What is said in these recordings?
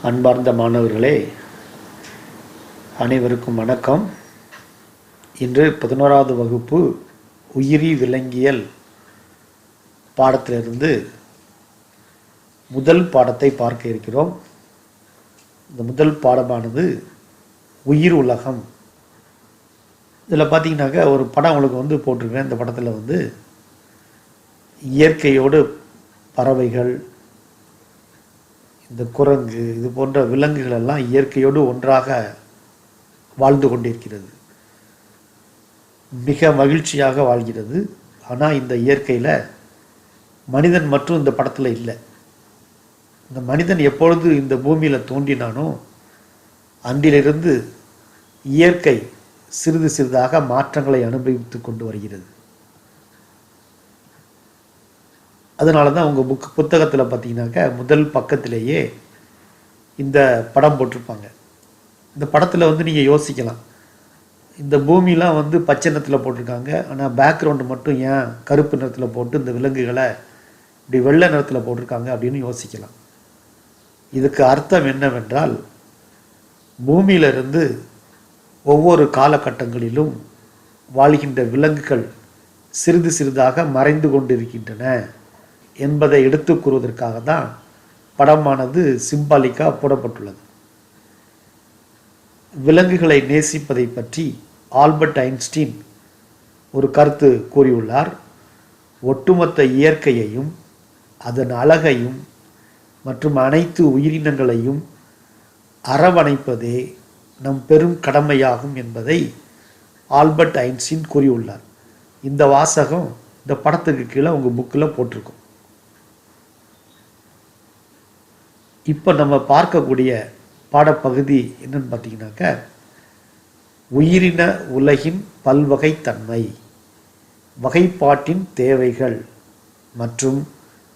அன்பார்ந்த மாணவர்களே, அனைவருக்கும் வணக்கம். இன்று 11வது வகுப்பு உயிரி விலங்கியல் பாடத்திலிருந்து முதல் பாடத்தை பார்க்க இருக்கிறோம். இந்த முதல் பாடமானது உயிர் உலகம். இதில் பார்த்தீங்கன்னாக்கா ஒரு படம் உங்களுக்கு போட்டிருக்கேன். இந்த படத்தில் இயற்கையோடு பறவைகள், இந்த குரங்கு, இது போன்ற விலங்குகள் எல்லாம் இயற்கையோடு ஒன்றாக வாழ்ந்து கொண்டிருக்கிறது. மிக மகிழ்ச்சியாக வாழ்கிறது. ஆனால் இந்த இயற்கையில் மனிதன் மட்டும் இந்த படத்தில் இல்லை. இந்த மனிதன் எப்பொழுது இந்த பூமியில் தோன்றினானோ அன்றிலிருந்து இயற்கை சிறிது சிறிதாக மாற்றங்களை அனுபவித்து கொண்டு வருகிறது. அதனால தான் உங்கள் புத்தகத்தில் பார்த்தீங்கன்னாக்கா முதல் பக்கத்திலேயே இந்த படம் போட்டிருப்பாங்க. இந்த படத்தில் நீங்கள் யோசிக்கலாம், இந்த பூமிலாம் பச்சை நிறத்தில் போட்டிருக்காங்க, ஆனால் பேக்ரவுண்டு மட்டும் ஏன் கருப்பு நிறத்தில் போட்டு இந்த விலங்குகளை இப்படி வெள்ளை நிறத்தில் போட்டிருக்காங்க அப்படின்னு யோசிக்கலாம். இதுக்கு அர்த்தம் என்னவென்றால், பூமியிலிருந்து ஒவ்வொரு காலகட்டங்களிலும் வாழ்கின்ற விலங்குகள் சிறிது சிறிதாக மறைந்து கொண்டிருக்கின்றன என்பதை எடுத்து கூறுவதற்காக தான் படமானது சிம்பாலிக்காக போடப்பட்டுள்ளது. விலங்குகளை நேசிப்பதை பற்றி ஆல்பர்ட் ஐன்ஸ்டீன் ஒரு கருத்து கூறியுள்ளார். ஒட்டுமொத்த இயற்கையையும் அதன் அழகையும் மற்றும் அனைத்து உயிரினங்களையும் அரவணைப்பதே நம் பெரும் கடமையாகும் என்பதை ஆல்பர்ட் ஐன்ஸ்டீன் கூறியுள்ளார். இந்த வாசகம் இந்த படத்துக்கு கீழே உங்கள் புக்கில் போட்டிருக்கோம். இப்போ நம்ம பார்க்கக்கூடிய பாடப்பகுதி என்னன்னு பார்த்தீங்கன்னாக்கா, உயிரின உலகின் பல்வகைத்தன்மை, வகைப்பாட்டின் தேவைகள் மற்றும்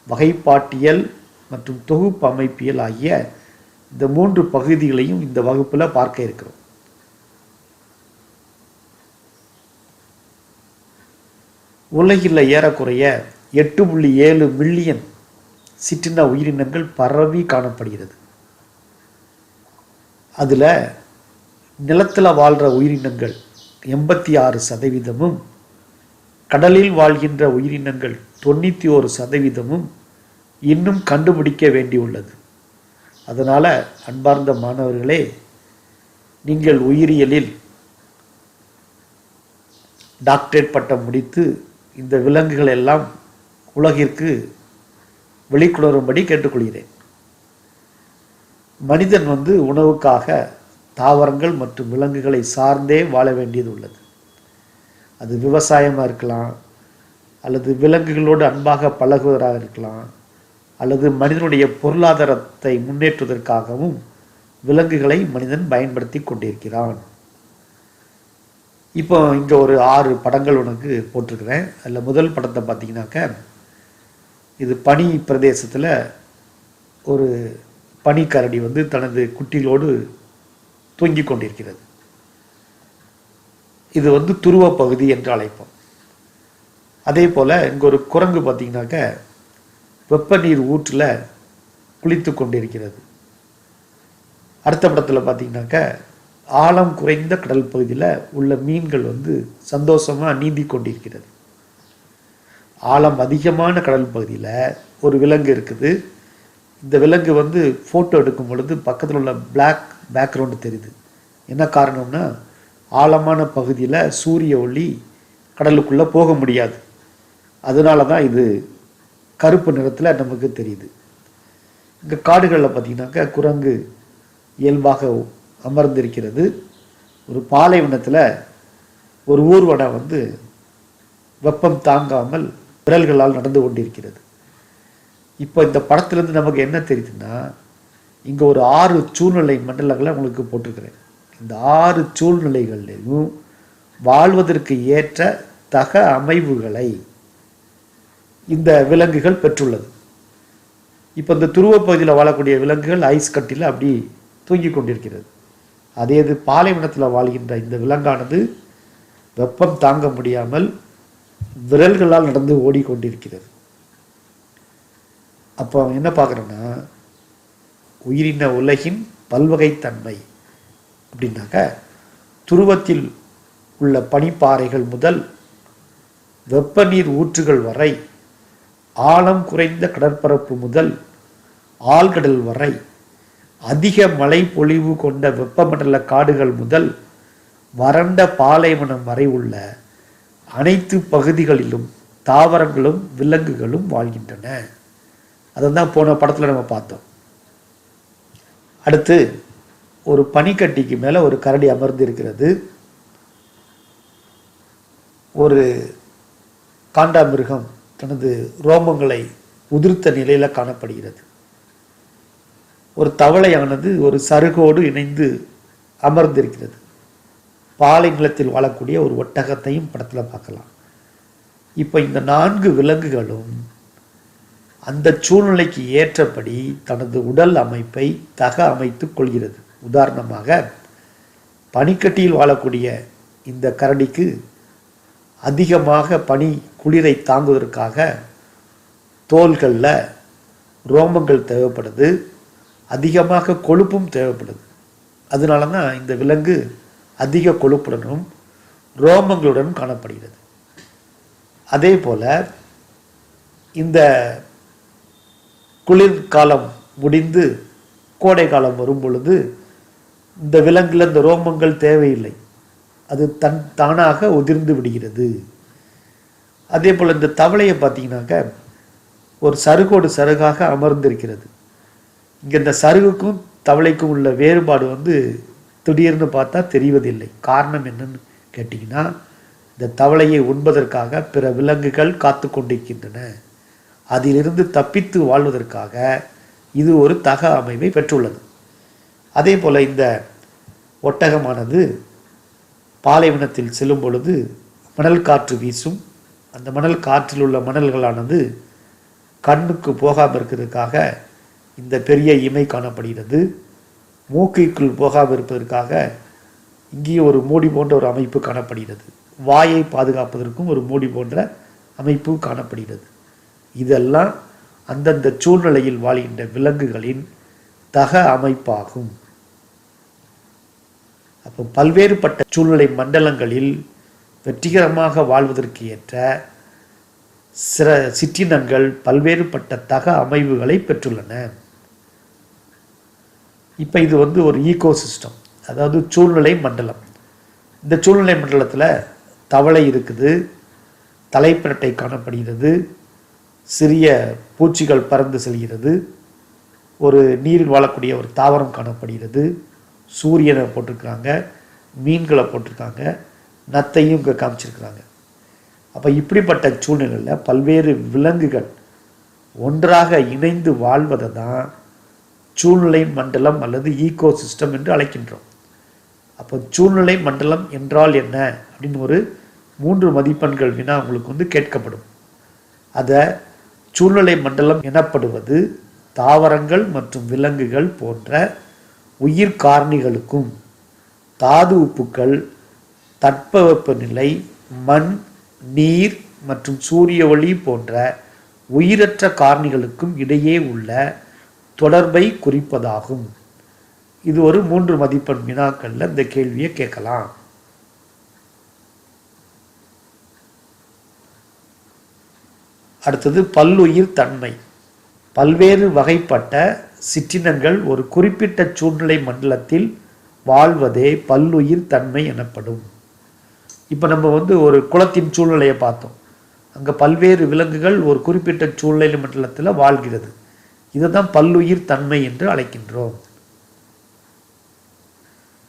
வகைப்பாட்டியல் மற்றும் தொகுப்பு அமைப்பியல் ஆகிய இந்த 3 பகுதிகளையும் இந்த வகுப்பில் பார்க்க இருக்கிறோம். உலகில் ஏறக்குறைய 8.7 மில்லியன் சிற்றின உயிரினங்கள் பரவி காணப்படுகிறது. அதில் நிலத்தில் வாழ்கிற உயிரினங்கள் 86%, கடலில் வாழ்கின்ற உயிரினங்கள் 91% இன்னும் கண்டுபிடிக்க வேண்டியுள்ளது. அதனால் அன்பார்ந்த மாணவர்களே, நீங்கள் உயிரியலில் டாக்டரேட் பட்டம் முடித்து இந்த விலங்குகள் எல்லாம் உலகிற்கு வெளிக்கொணரும்படி கேட்டுக்கொள்கிறேன். மனிதன் உணவுக்காக தாவரங்கள் மற்றும் விலங்குகளை சார்ந்தே வாழ வேண்டியது உள்ளது. அது விவசாயமாக இருக்கலாம், அல்லது விலங்குகளோடு அன்பாக பழகுவதாக இருக்கலாம், அல்லது மனிதனுடைய பொருளாதாரத்தை முன்னேற்றுவதற்காகவும் விலங்குகளை மனிதன் பயன்படுத்தி கொண்டிருக்கிறான். இப்போ இங்கே ஒரு 6 படங்கள் உனக்கு போட்டிருக்கிறேன். அதில் முதல் படத்தை பார்த்தீங்கன்னாக்க, இது பனி பிரதேசத்தில் ஒரு பனிக்கரடி தனது குட்டிகளோடு தூங்கி கொண்டிருக்கிறது. இது துருவ பகுதி என்று அழைப்போம். அதே போல் இங்கே ஒரு குரங்கு பார்த்தீங்கன்னாக்க வெப்ப நீர் ஊற்றில் குளித்து கொண்டிருக்கிறது. அடுத்த படத்தில் பார்த்தீங்கன்னாக்க ஆழம் குறைந்த கடல் பகுதியில் உள்ள மீன்கள் சந்தோஷமாக நீந்தி கொண்டிருக்கிறது. ஆழம் அதிகமான கடல் பகுதியில் ஒரு விலங்கு இருக்குது. இந்த விலங்கு ஃபோட்டோ எடுக்கும் பொழுது பக்கத்தில் உள்ள பிளாக் பேக்ரவுண்டு தெரியுது. என்ன காரணம்னா, ஆழமான பகுதியில் சூரிய ஒளி கடலுக்குள்ளே போக முடியாது. அதனால தான் இது கருப்பு நிறத்தில் நமக்கு தெரியுது. இங்கே காடுகளில் பார்த்திங்கனாக்கா குரங்கு இயல்பாக அமர்ந்திருக்கிறது. ஒரு பாலைவனத்தில் ஒரு ஊர்வனம் வெப்பம் தாங்காமல் விரல்களால் நடந்து கொண்டிருக்கிறது. இப்போ இந்த படத்திலிருந்து நமக்கு என்ன தெரியுதுன்னா, இங்கே ஒரு 6 சூழ்நிலை மண்டலங்களை உங்களுக்கு போட்டிருக்கிறேன். இந்த 6 சூழ்நிலைகளிலும் வாழ்வதற்கு ஏற்ற தக அமைவுகளை இந்த விலங்குகள் பெற்றுள்ளது. இப்போ இந்த துருவ பகுதியில் வாழக்கூடிய விலங்குகள் ஐஸ் கட்டியில் அப்படி தூங்கி கொண்டிருக்கிறது. அதே இது பாலைவனத்தில் வாழ்கின்ற இந்த விலங்கானது வெப்பம் தாங்க முடியாமல் விரல்களால் நடந்து ஓடிக்கொண்டிருக்கிறது. அப்போ என்ன பார்க்குறோன்னா, உயிரின உலகின் பல்வகைத்தன்மை அப்படின்னாக்க, துருவத்தில் உள்ள பனிப்பாறைகள் முதல் வெப்பநீர் ஊற்றுகள் வரை, ஆழம் குறைந்த கடற்பரப்பு முதல் ஆழ்கடல் வரை, அதிக மழை பொழிவு கொண்ட வெப்பமண்டல காடுகள் முதல் வறண்ட பாலைவனம் வரை உள்ள அனைத்து பகுதிகளிலும் தாவரங்களும் விலங்குகளும் வாழ்கின்றன. அதான் போன படத்தில் நம்ம பார்த்தோம். அடுத்து ஒரு பனிக்கட்டிக்கு மேலே ஒரு கரடி அமர்ந்து இருக்கிறது. ஒரு காண்டாமிருகம் தனது ரோமங்களை உதிர்த்த நிலையில் காணப்படுகிறது. ஒரு தவளையானது ஒரு சருகோடு இணைந்து அமர்ந்திருக்கிறது. பாலை நிலத்தில் வாழக்கூடிய ஒரு ஒட்டகத்தையும் படத்தில் பார்க்கலாம். இப்போ இந்த 4 விலங்குகளும் அந்த சூழ்நிலைக்கு ஏற்றபடி தனது உடல் அமைப்பை அமைத்துக் கொள்கிறது. உதாரணமாக, பனிக்கட்டியில் வாழக்கூடிய இந்த கரடிக்கு அதிகமாக பனி குளிரை தாங்குவதற்காக தோள்களில் ரோமங்கள் தேவைப்படுது, அதிகமாக கொழுப்பும் தேவைப்படுது. அதனால தான் இந்த விலங்கு அதிக கொழுப்புடனும் ரோமங்களுடன் காணப்படுகிறது. அதே போல் இந்த குளிர்காலம் முடிந்து கோடை காலம் வரும் பொழுது இந்த விலங்குல இந்த ரோமங்கள் தேவையில்லை, அது தானாக உதிர்ந்து விடுகிறது. அதே போல் இந்த தவளையை பார்த்தீங்கன்னாக்க ஒரு சருகோடு சருகாக அமர்ந்திருக்கிறது. இங்கே இந்த சருகுக்கும் தவளைக்கும் உள்ள வேறுபாடு திடீர்னு பார்த்தா தெரிவதில்லை. காரணம் என்னன்னு கேட்டிங்கன்னா, இந்த தவளையை உண்பதற்காக பிற விலங்குகள் காத்து கொண்டிருக்கின்றன. அதிலிருந்து தப்பித்து வாழ்வதற்காக இது ஒரு அமைப்பை பெற்றுள்ளது. அதே போல் இந்த ஒட்டகமானது பாலைவனத்தில் செல்லும் பொழுது மணல் காற்று வீசும். அந்த மணல் காற்றில் உள்ள மணல்களானது கண்ணுக்கு போகாமல் இருக்கிறதுக்காக இந்த பெரிய இமை காணப்படுகிறது. மூக்கிற்குள் போகாமல் இருப்பதற்காக இங்கேயும் ஒரு மூடி போன்ற ஒரு அமைப்பு காணப்படுகிறது. வாயை பாதுகாப்பதற்கும் ஒரு மூடி போன்ற அமைப்பு காணப்படுகிறது. இதெல்லாம் அந்தந்த சூழ்நிலையில் வாழ்கின்ற விலங்குகளின் அமைப்பாகும். அப்போ பல்வேறுபட்ட சூழ்நிலை மண்டலங்களில் வெற்றிகரமாக வாழ்வதற்கு ஏற்ற சிற்றினங்கள் பல்வேறுபட்ட அமைவுகளை பெற்றுள்ளன. இப்போ இது ஒரு ஈகோசிஸ்டம், அதாவது சூழ்நிலை மண்டலம். இந்த சூழ்நிலை மண்டலத்தில் தவளை இருக்குது, தலைப்பிரட்டை காணப்படுகிறது, சிறிய பூச்சிகள் பறந்து செல்கிறது, ஒரு நீரில் வாழக்கூடிய ஒரு தாவரம் காணப்படுகிறது, சூரியனை போட்டிருக்கிறாங்க, மீன்களை போட்டிருக்காங்க, நத்தையும் இங்கே காமிச்சிருக்கிறாங்க. அப்போ இப்படிப்பட்ட சூழ்நிலையில் பல்வேறு விலங்குகள் ஒன்றாக இணைந்து வாழ்வதை தான் சூழ்நிலை மண்டலம் அல்லது ஈகோசிஸ்டம் என்று அழைக்கின்றோம். அப்போ சூழ்நிலை மண்டலம் என்றால் என்ன அப்படின்னு ஒரு 3 மதிப்பெண்கள் வினா உங்களுக்கு கேட்கப்படும். அதை சூழ்நிலை மண்டலம் எனப்படுவது தாவரங்கள் மற்றும் விலங்குகள் போன்ற உயிர் காரணிகளுக்கும் தாது உப்புக்கள், தட்பவெப்பநிலை, மண், நீர் மற்றும் சூரிய ஒளி போன்ற உயிரற்ற காரணிகளுக்கும் இடையே உள்ள தொடர்பை குறிப்பதாகும். இது ஒரு 3 மதிப்பெண் வினாக்களில் இந்த கேள்வியை கேட்கலாம். அடுத்தது பல்லுயிர் தன்மை. பல்வேறு வகைப்பட்ட சிற்றினங்கள் ஒரு குறிப்பிட்ட சூழ்நிலை மண்டலத்தில் வாழ்வதே பல்லுயிர் தன்மை எனப்படும். இப்போ நம்ம ஒரு குளத்தின் சூழ்நிலையை பார்த்தோம். அங்கே பல்வேறு விலங்குகள் ஒரு குறிப்பிட்ட சூழ்நிலை மண்டலத்தில் வாழ்கிறது. இதை தான் பல்லுயிர் தன்மை என்று அழைக்கின்றோம்.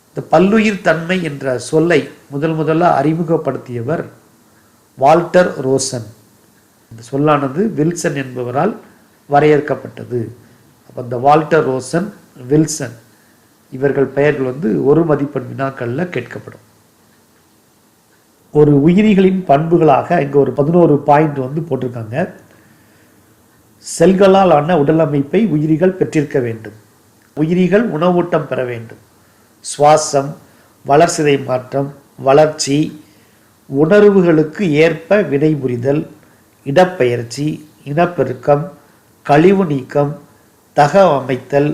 இந்த பல்லுயிர் தன்மை என்ற சொல்லை முதல்ல அறிமுகப்படுத்தியவர் வால்டர் ரோசன். இந்த சொல்லானது வில்சன் என்பவரால் வரையறுக்கப்பட்டது. அப்போ இந்த வால்டர் ரோசன், வில்சன் இவர்கள் பெயர்கள் 1 மதிப்பெண் வினாக்களில் கேட்கப்படும். ஒரு உயிரிகளின் பண்புகளாக இங்கே ஒரு 11 பாயிண்ட் போட்டிருக்காங்க. செல்களால் ஆன உடலமைப்பை உயிரிகள் பெற்றிருக்க வேண்டும். உயிரிகள் உணவூட்டம் பெற வேண்டும். சுவாசம், வளர்சிதை மாற்றம், வளர்ச்சி, உணர்வுகளுக்கு ஏற்ப வினைபுரிதல், இடப்பெயர்ச்சி, இனப்பெருக்கம், கழிவு நீக்கம், அமைத்தல்,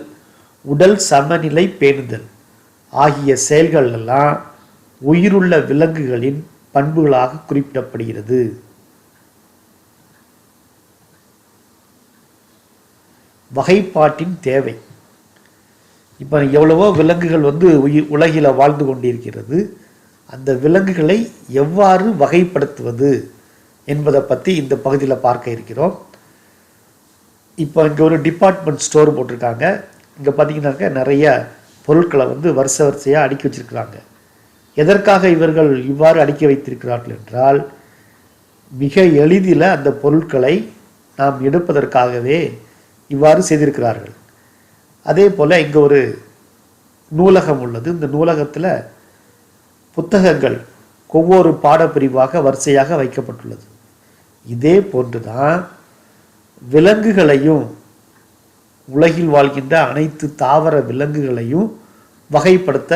உடல் சமநிலை பேணுதல் ஆகிய செயல்கள் எல்லாம் உயிருள்ள விலங்குகளின் பண்புகளாக குறிப்பிடப்படுகிறது. வகைப்பாட்டின் தேவை. இப்போ எவ்வளவோ விலங்குகள் உலகில் வாழ்ந்து கொண்டிருக்கிறது. அந்த விலங்குகளை எவ்வாறு வகைப்படுத்துவது என்பதை பற்றி இந்த பகுதியில் பார்க்க இருக்கிறோம். இப்போ இங்கே ஒரு டிபார்ட்மெண்ட் ஸ்டோர் போட்டிருக்காங்க. இங்கே பார்த்தீங்கன்னாக்க நிறைய பொருட்களை வரிசை வரிசையாக அடுக்கி வச்சிருக்கிறாங்க. எதற்காக இவர்கள் இவ்வாறு அடுக்கி வைத்திருக்கிறார்கள் என்றால், மிக எளிதில் அந்த பொருட்களை நாம் எடுப்பதற்காகவே இவ்வாறு செய்திருக்கிறார்கள். அதே போல் இங்கே ஒரு நூலகம் உள்ளது. இந்த நூலகத்தில் புத்தகங்கள் ஒவ்வொரு பாடப்பிரிவாக வரிசையாக வைக்கப்பட்டுள்ளது. இதே போன்றுதான் விலங்குகளையும், உலகில் வாழ்கின்ற அனைத்து தாவர விலங்குகளையும் வகைப்படுத்த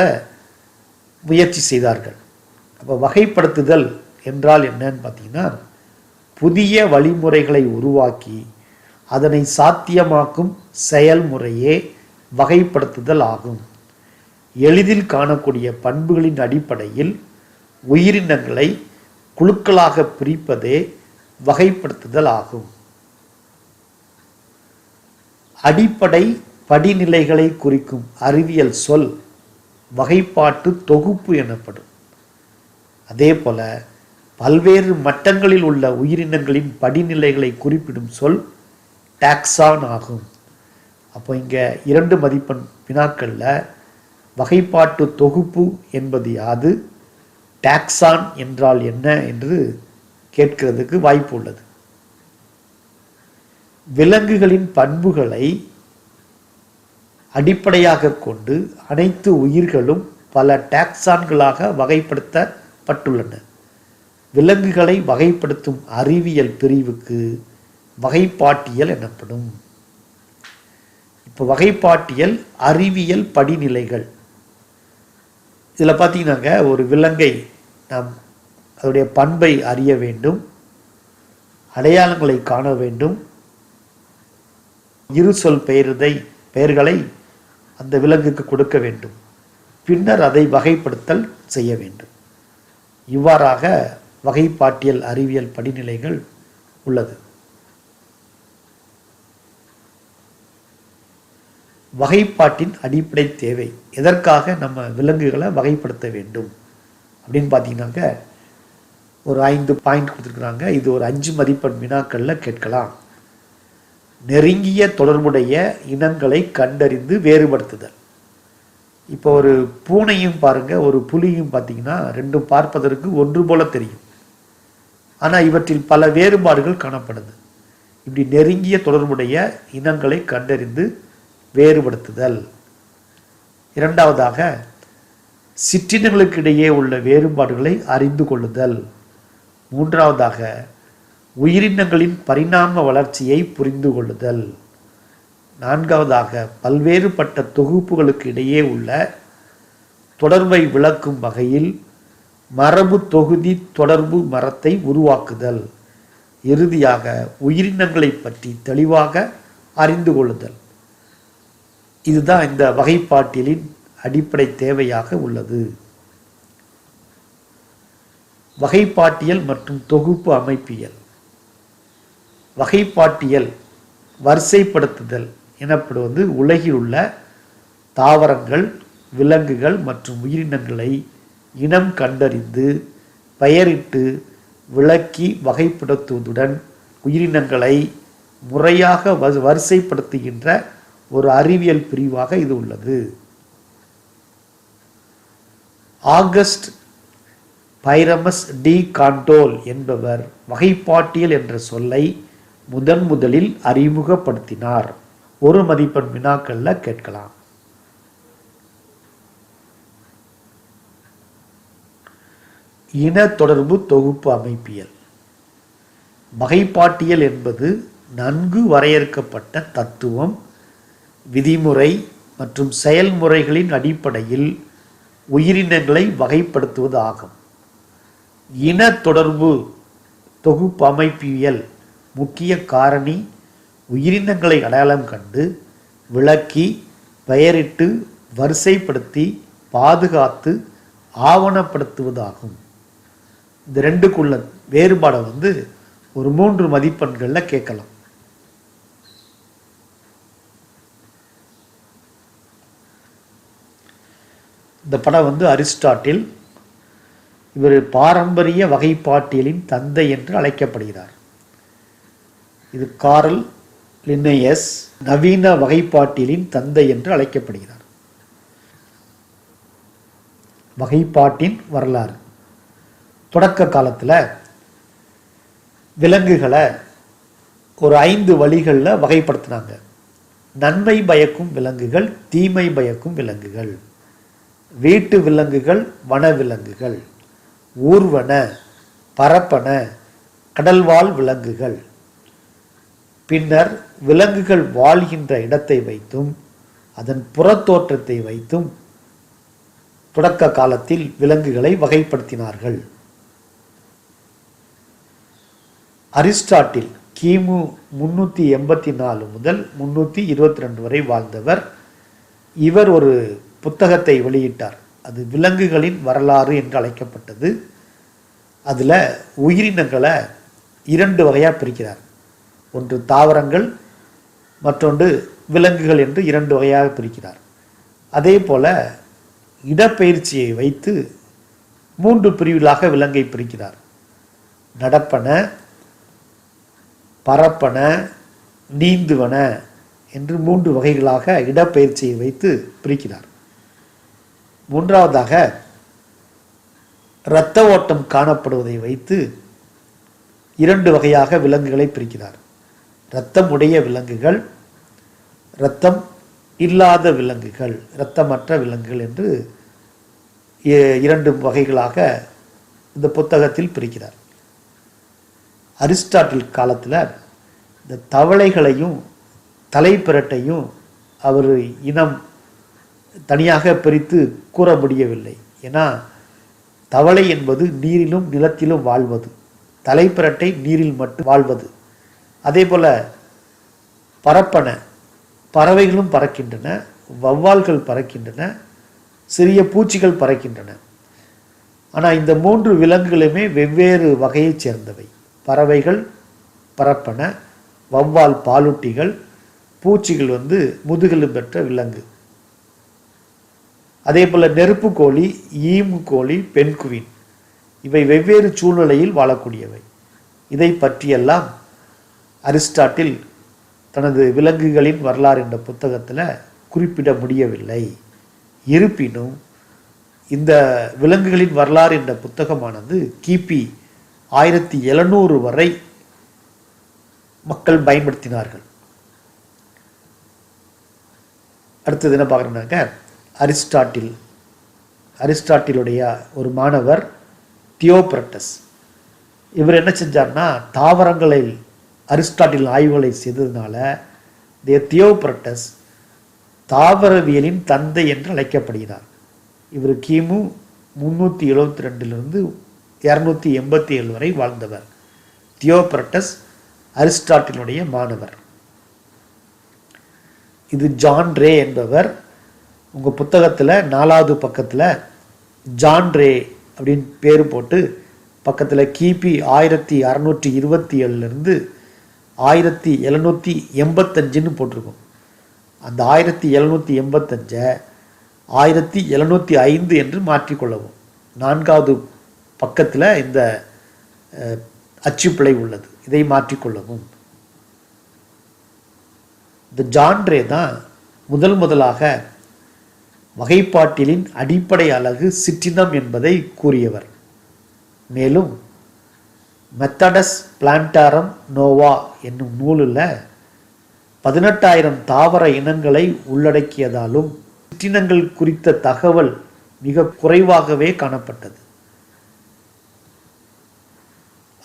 முயற்சி செய்தார்கள். அப்போ வகைப்படுத்துதல் என்றால் என்னன்னு பார்த்தீங்கன்னா, புதிய வழிமுறைகளை உருவாக்கி அதனை சாத்தியமாக்கும் செயல்முறையே வகைப்படுத்துதல் ஆகும். எளிதில் காணக்கூடிய பண்புகளின் அடிப்படையில் உயிரினங்களை குழுக்களாக பிரிப்பதே வகைப்படுத்துதல் ஆகும். அடிப்படை படிநிலைகளை குறிக்கும் அறிவியல் சொல் வகைப்பாட்டு தொகுப்பு எனப்படும். அதே போல பல்வேறு மட்டங்களில் உள்ள உயிரினங்களின் படிநிலைகளை குறிப்பிடும் சொல் டாக்ஸான் ஆகும். அப்போ இங்கே 2 மதிப்பெண் வினாக்களில் வகைப்பாட்டு தொகுப்பு என்பது யாது, டாக்ஸான் என்றால் என்ன என்று கேட்கிறதுக்கு வாய்ப்பு உள்ளது. விலங்குகளின் பண்புகளை அடிப்படையாக கொண்டு அனைத்து உயிர்களும் பல டாக்ஸான்களாக வகைப்படுத்தப்பட்டுள்ளன. விலங்குகளை வகைப்படுத்தும் அறிவியல் பிரிவுக்கு வகைப்பாட்டியல் எனப்படும். இப்போ வகைப்பாட்டியல் அறிவியல் படிநிலைகள். இதில் பார்த்தீங்கன்னாங்க, ஒரு விலங்கை நாம் அதனுடைய பண்பை அறிய வேண்டும், அடையாளங்களை காண வேண்டும், இரு சொல் பெயர்களை அந்த விலங்குக்கு கொடுக்க வேண்டும், பின்னர் அதை வகைப்படுத்தல் செய்ய வேண்டும். இவ்வாறாக வகைப்பாட்டியல் அறிவியல் படிநிலைகள் உள்ளது. வகைப்பாட்டின் அடிப்படை தேவை. எதற்காக நம்ம விலங்குகளை வகைப்படுத்த வேண்டும் அப்படின்னு பார்த்தீங்கன்னாக்க, ஒரு 5 பாயிண்ட் கொடுத்துருக்குறாங்க. இது ஒரு 5 மதிப்பெண் வினாக்களில் கேட்கலாம். நெருங்கிய தொடர்புடைய இனங்களை கண்டறிந்து வேறுபடுத்துதல். இப்போ ஒரு பூனையும் பாருங்க, ஒரு புலியும் பார்த்தீங்கன்னா, ரெண்டும் பார்ப்பதற்கு ஒன்று போல தெரியும். ஆனால் இவற்றில் பல வேறுபாடுகள் காணப்படுது. இப்படி நெருங்கிய தொடர்புடைய இனங்களை கண்டறிந்து வேறுபடுத்துதல். இரண்டாவதாக, சிற்றினங்களுக்கு இடையே உள்ள வேறுபாடுகளை அறிந்து கொள்ளுதல். மூன்றாவதாக, உயிரினங்களின் பரிணாம வளர்ச்சியை புரிந்து கொள்ளுதல். நான்காவதாக, பல்வேறுபட்ட தொகுப்புகளுக்கு இடையே உள்ள தொடர்பை விளக்கும் வகையில் மரபு தொகுதி தொடர்பு மரத்தை உருவாக்குதல். இறுதியாக, உயிரினங்களை பற்றி தெளிவாக அறிந்து கொள்ளுதல். இதுதான் இந்த வகைப்பாட்டியலின் அடிப்படை தேவையாக உள்ளது. வகைப்பாட்டியல் மற்றும் தொகுப்பு அமைப்பியல். வகைப்பாட்டியல் வரிசைப்படுத்துதல் எனப்படுவது உலகில் உள்ள தாவரங்கள், விலங்குகள் மற்றும் உயிரினங்களை இனம் கண்டறிந்து பெயரிட்டு விளக்கி வகைப்படுத்துவதுடன் உயிரினங்களை முறையாக வரிசைப்படுத்துகின்ற ஒரு அறிவியல் பிரிவாக இது உள்ளது. ஆகஸ்ட் பைரமஸ் டி காண்டோல் என்பவர் வகைப்பாட்டியல் என்ற சொல்லை முதலில் அறிமுகப்படுத்தினார். ஒரு மதிப்பெண் வினாக்கள்ல கேட்கலாம். இன தொடர்பு தொகுப்பு அமைப்பியல். வகைப்பாட்டியல் என்பது நன்கு வரையறுக்கப்பட்ட தத்துவம், விதிமுறை மற்றும் செயல்முறைகளின் அடிப்படையில் உயிரினங்களை வகைப்படுத்துவது ஆகும். இன தொடர்பு தொகுப்பு அமைப்பியல் முக்கிய காரணி உயிரினங்களை அடையாளம் கண்டு விளக்கி பெயரிட்டு வரிசைப்படுத்தி பாதுகாத்து ஆவணப்படுத்துவதாகும். இந்த ரெண்டுக்குள்ள வேறுபாடை ஒரு 3 மதிப்பெண்களில் கேட்கலாம். இந்த படம் அரிஸ்டாட்டில். இவர் பாரம்பரிய வகைப்பாட்டியலின் தந்தை என்று அழைக்கப்படுகிறார். இது காரல் லின்னேயஸ் நவீன வகைப்பாட்டியலின் தந்தை என்று அழைக்கப்படுகிறார். வகைப்பாட்டின் வரலாறு. தொடக்க காலத்தில் விலங்குகளை ஒரு 5 வழிகளில் வகைப்படுத்தினாங்க. நன்மை பயக்கும் விலங்குகள், தீமை பயக்கும் விலங்குகள், வீட்டு விலங்குகள், வன விலங்குகள், ஊர்வன, பரப்பன, கடல்வாழ் விலங்குகள். பின்னர் விலங்குகள் வாழ்கின்ற இடத்தை வைத்தும் அதன் புறத்தோற்றத்தை வைத்தும் தொடக்க காலத்தில் விலங்குகளை வகைப்படுத்தினார்கள். அரிஸ்டாட்டில் கிமு 384 முதல் 322 வரை வாழ்ந்தவர். இவர் ஒரு புத்தகத்தை வெளியிட்டார். அது விலங்குகளின் வரலாறு என்று அழைக்கப்பட்டது. அதில் உயிரினங்களை 2 வகையாக பிரிக்கிறார். ஒன்று தாவரங்கள், மற்றொன்று விலங்குகள் என்று 2 வகையாக பிரிக்கிறார். அதே போல் இடப்பெயர்ச்சியை வைத்து 3 பிரிவுகளாக விலங்கை பிரிக்கிறார். நடப்பன, பரப்பன, நீந்துவன என்று 3 வகைகளாக இடப்பெயர்ச்சியை வைத்து பிரிக்கிறார். மூன்றாவதாக இரத்த ஓட்டம் காணப்படுவதை வைத்து 2 வகையாக விலங்குகளை பிரிக்கிறார். இரத்தம் உடைய விலங்குகள், இரத்தம் இல்லாத விலங்குகள், இரத்தமற்ற விலங்குகள் என்று 2 வகைகளாக இந்த புத்தகத்தில் பிரிக்கிறார். அரிஸ்டாட்டில் காலத்தில் இந்த தவளைகளையும் தலைப்பிரட்டையும் அவர் இனம் தனியாக பிரித்து கூற முடியவில்லை. ஏன்னா தவளை என்பது நீரிலும் நிலத்திலும் வாழ்வது, தலைப்பிரட்டை நீரில் மட்டும் வாழ்வது. அதே போல் பரப்பன, பறவைகளும் பறக்கின்றன, வௌவால்கள் பறக்கின்றன, சிறிய பூச்சிகள் பறக்கின்றன. ஆனால் இந்த 3 விலங்குகளுமே வெவ்வேறு வகையைச் சேர்ந்தவை. பறவைகள் பரப்பன, வௌவால் பாலூட்டிகள், பூச்சிகள் முதுகெலும் பெற்ற விலங்கு. அதே போல் நெருப்பு கோழி, ஈமு கோழி, பெண்குவின் இவை வெவ்வேறு சூழ்நிலையில் வாழக்கூடியவை. இதை பற்றியெல்லாம் அரிஸ்டாட்டில் தனது விலங்குகளின் வரலாறு என்ற புத்தகத்தில் குறிப்பிட முடியவில்லை. இருப்பினும் இந்த விலங்குகளின் வரலாறு என்ற புத்தகமானது கிபி 1700 வரை மக்கள் பயன்படுத்தினார்கள். அடுத்தது என்ன பார்க்குறோம்னாக்க அரிஸ்டாட்டிலுடைய ஒரு மாணவர் தியோப்ரட்டஸ். இவர் என்ன செஞ்சார்னா, தாவரங்களில் அரிஸ்டாட்டில் ஆய்வுகளை செய்ததுனால தியோப்ரட்டஸ் தாவரவியலின் தந்தை என்று அழைக்கப்படுகிறார். இவர் கிமு 372 287 வரை வாழ்ந்தவர். தியோப்ரட்டஸ் அரிஸ்டாட்டிலுடைய மாணவர். இது ஜான் ரே என்பவர். உங்கள் புத்தகத்தில் 4வது பக்கத்தில் ஜான் ரே அப்படின்னு பேர் போட்டு பக்கத்தில் கிபி 1627 1785 போட்டிருக்கோம். அந்த 1785 1705 என்று மாற்றிக்கொள்ளவும். 4வது பக்கத்தில் இந்த அச்சுப்பிழை உள்ளது, இதை மாற்றிக்கொள்ளவும். இந்த ஜான் ரே தான் முதலாக வகைப்பாட்டியலின் அடிப்படை அலகு சிற்றினம் என்பதை கூறியவர். மேலும் மெத்தடஸ் பிளான்டாரம் நோவா என்னும் நூலில் 18,000 தாவர இனங்களை உள்ளடக்கியதாலும் சிற்றினங்கள் குறித்த தகவல் மிக குறைவாகவே காணப்பட்டது.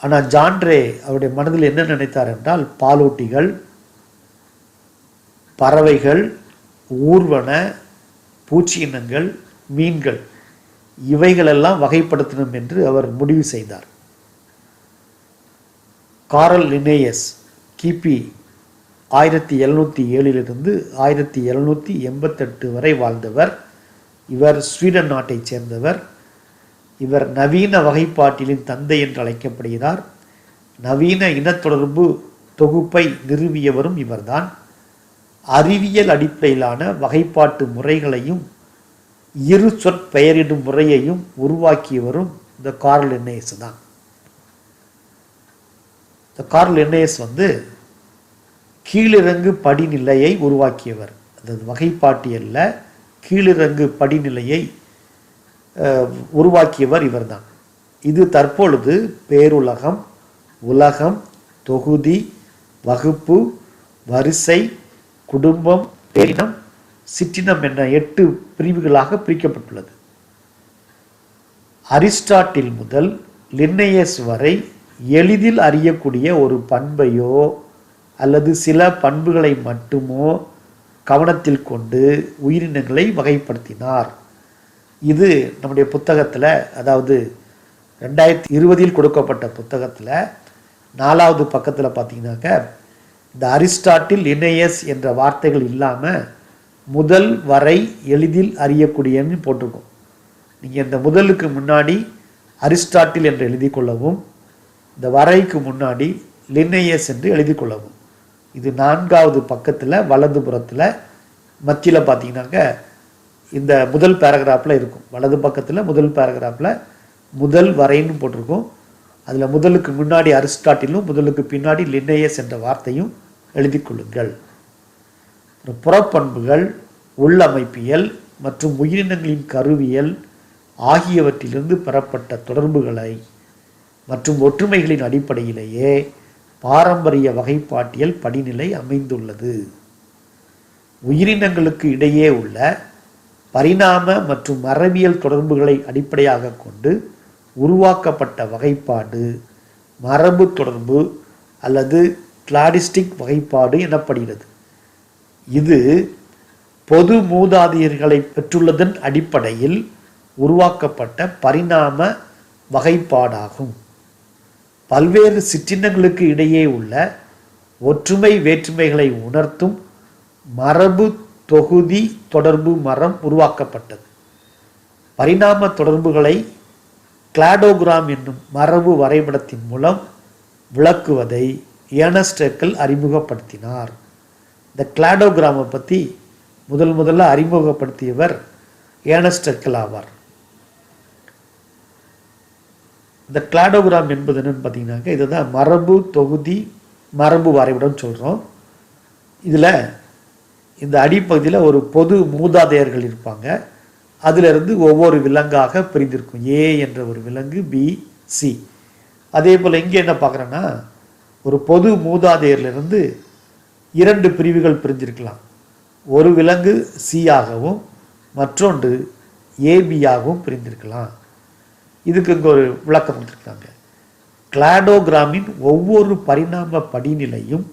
ஆனால் ஜான் ரே அவருடைய மனதில் என்ன நினைத்தார் என்றால், பாலூட்டிகள், பறவைகள், ஊர்வன, பூச்சி இனங்கள், மீன்கள் இவைகளெல்லாம் வகைப்படுத்தணும் என்று அவர் முடிவு செய்தார். காரல் லின்னேயஸ் கிபி 1707 1788 வரை வாழ்ந்தவர். இவர் ஸ்வீடன் நாட்டைச் சேர்ந்தவர். இவர் நவீன வகைப்பாட்டிலின் தந்தை என்று அழைக்கப்படுகிறார். நவீன இனத்தொடர்பு தொகுப்பை நிறுவியவரும் இவர்தான். அறிவியல் அடிப்படையிலான வகைப்பாட்டு முறைகளையும் இரு சொற்பெயரிடும் முறையையும் உருவாக்கியவரும் இந்த கார்ல் லின்னேயஸ் தான். இந்த கார்ல் லின்னேயஸ் கீழிறங்கு படிநிலையை உருவாக்கியவர். அதாவது வகைப்பாட்டியல்ல கீழிறங்கு படிநிலையை உருவாக்கியவர் இவர்தான். இது தற்பொழுது பேருலகம், உலகம், தொகுதி, வகுப்பு, வரிசை, குடும்பம், பேரினம், சிற்றினம் என்ற 8 பிரிவுகளாக பிரிக்கப்பட்டுள்ளது. அரிஸ்டாட்டில் முதல் லின்னேயஸ் வரை எளிதில் அறியக்கூடிய ஒரு பண்பையோ அல்லது சில பண்புகளை மட்டுமோ கவனத்தில் கொண்டு உயிரினங்களை வகைப்படுத்தினார். இது நம்முடைய புத்தகத்தில், அதாவது 2020 கொடுக்கப்பட்ட புத்தகத்தில் 4வது பக்கத்தில் பார்த்தீங்கன்னாக்க இந்த அரிஸ்டாட்டில், லின்னேயஸ் என்ற வார்த்தைகள் இல்லாமல் முதல் வரை எளிதில் அறியக்கூடியன்னு போட்டிருக்கோம். நீங்கள் இந்த முதலுக்கு முன்னாடி அரிஸ்டாட்டில் என்று எழுதி கொள்ளவும், இந்த வரைக்கு முன்னாடி லின்னேயஸ் என்று எழுதி கொள்ளவும். இது 4வது பக்கத்தில் வலது புறத்தில் மத்தியில் பார்த்தீங்கன்னாக்க இந்த முதல் பேராகிராஃபில் இருக்கும். வலது பக்கத்தில் முதல் பேராகிராஃபில் முதல் வரைன்னு போட்டிருக்கும். அதில் முதலுக்கு முன்னாடி அரிஸ்டாட்டிலும் முதலுக்கு பின்னாடி லின்னேயஸ் என்ற வார்த்தையும் எழுதி கொள்ளுங்கள். புறப்பண்புகள், உள்ளமைப்பியல் மற்றும் உயிரினங்களின் கருவியல் ஆகியவற்றிலிருந்து பெறப்பட்ட தொடர்புகளை மற்றும் ஒற்றுமைகளின் அடிப்படையிலேயே பாரம்பரிய வகைப்பாட்டியல் படிநிலை அமைந்துள்ளது. உயிரினங்களுக்கு இடையே உள்ள பரிணாம மற்றும் மரபியல் தொடர்புகளை அடிப்படையாக கொண்டு உருவாக்கப்பட்ட வகைப்பாடு மரபு தொடர்பு அல்லது கிளாடிஸ்டிக் வகைப்பாடு எனப்படுகிறது. இது பொது மூதாதையர்களை பெற்றுள்ளதன் அடிப்படையில் உருவாக்கப்பட்ட பரிணாம வகைப்பாடாகும். பல்வேறு சிற்றினங்களுக்கு இடையே உள்ள ஒற்றுமை வேற்றுமைகளை உணர்த்தும் மரபு தொகுதி தொடர்பு மரம் உருவாக்கப்பட்டது. பரிணாம தொடர்புகளை கிளாடோகிராம் என்னும் மரபு வரைபடத்தின் மூலம் விளக்குவதை ஏர்னஸ்ட் ஹேக்கல் அறிமுகப்படுத்தினார். இந்த கிளாடோகிராமை பற்றி முதல்ல அறிமுகப்படுத்தியவர் ஏர்னஸ்ட் ஹேக்கல் ஆவார். இந்த கிளாடோகிராம் என்பது என்னன்னு பார்த்தீங்கன்னாக்க இதுதான் மரபு தொகுதி மரபு வரைபடம் சொல்கிறோம். இதில் இந்த அடிப்பகுதியில் ஒரு பொது மூதாதையர்கள் இருப்பாங்க. அதிலிருந்து ஒவ்வொரு விலங்காக பிரிந்திருக்கும். ஏ என்ற ஒரு விலங்கு, பி, சி. அதே போல் இங்கே என்ன பார்க்குறேன்னா ஒரு பொது மூதாதையரிலிருந்து 2 பிரிவுகள் பிரிஞ்சிருக்கலாம். ஒரு விலங்கு சி ஆகவும் மற்றொன்று ஏபியாகவும் பிரிந்திருக்கலாம். இதுக்கு இங்கே ஒரு விளக்கம் கொடுத்துருக்காங்க. கிளாடோகிராமின் ஒவ்வொரு பரிணாம படிநிலையும்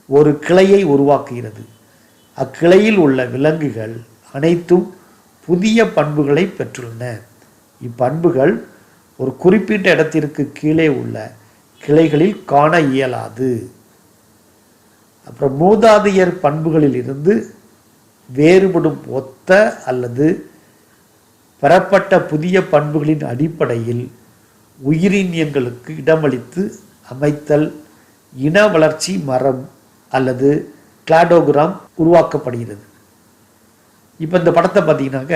ஒரு கிளையை உருவாக்குகிறது. அக்கிளையில் உள்ள விலங்குகள் அனைத்தும் புதிய பண்புகளை பெற்றுள்ளன. இப்பண்புகள் ஒரு குறிப்பிட்ட இடத்திற்கு கீழே உள்ள கிளைகளில் காண இயலாது. அப்புறம் மூதாதையர் பண்புகளில் இருந்து வேறுபடும் ஒத்த அல்லது பெறப்பட்ட புதிய பண்புகளின் அடிப்படையில் உயிரினங்களுக்கு இடமளித்து அமைத்தல் இன வளர்ச்சி மரம் அல்லது கிளாடோகிராம் உருவாக்கப்படுகிறது. இப்போ இந்த படத்தை பார்த்தீங்கன்னாக்க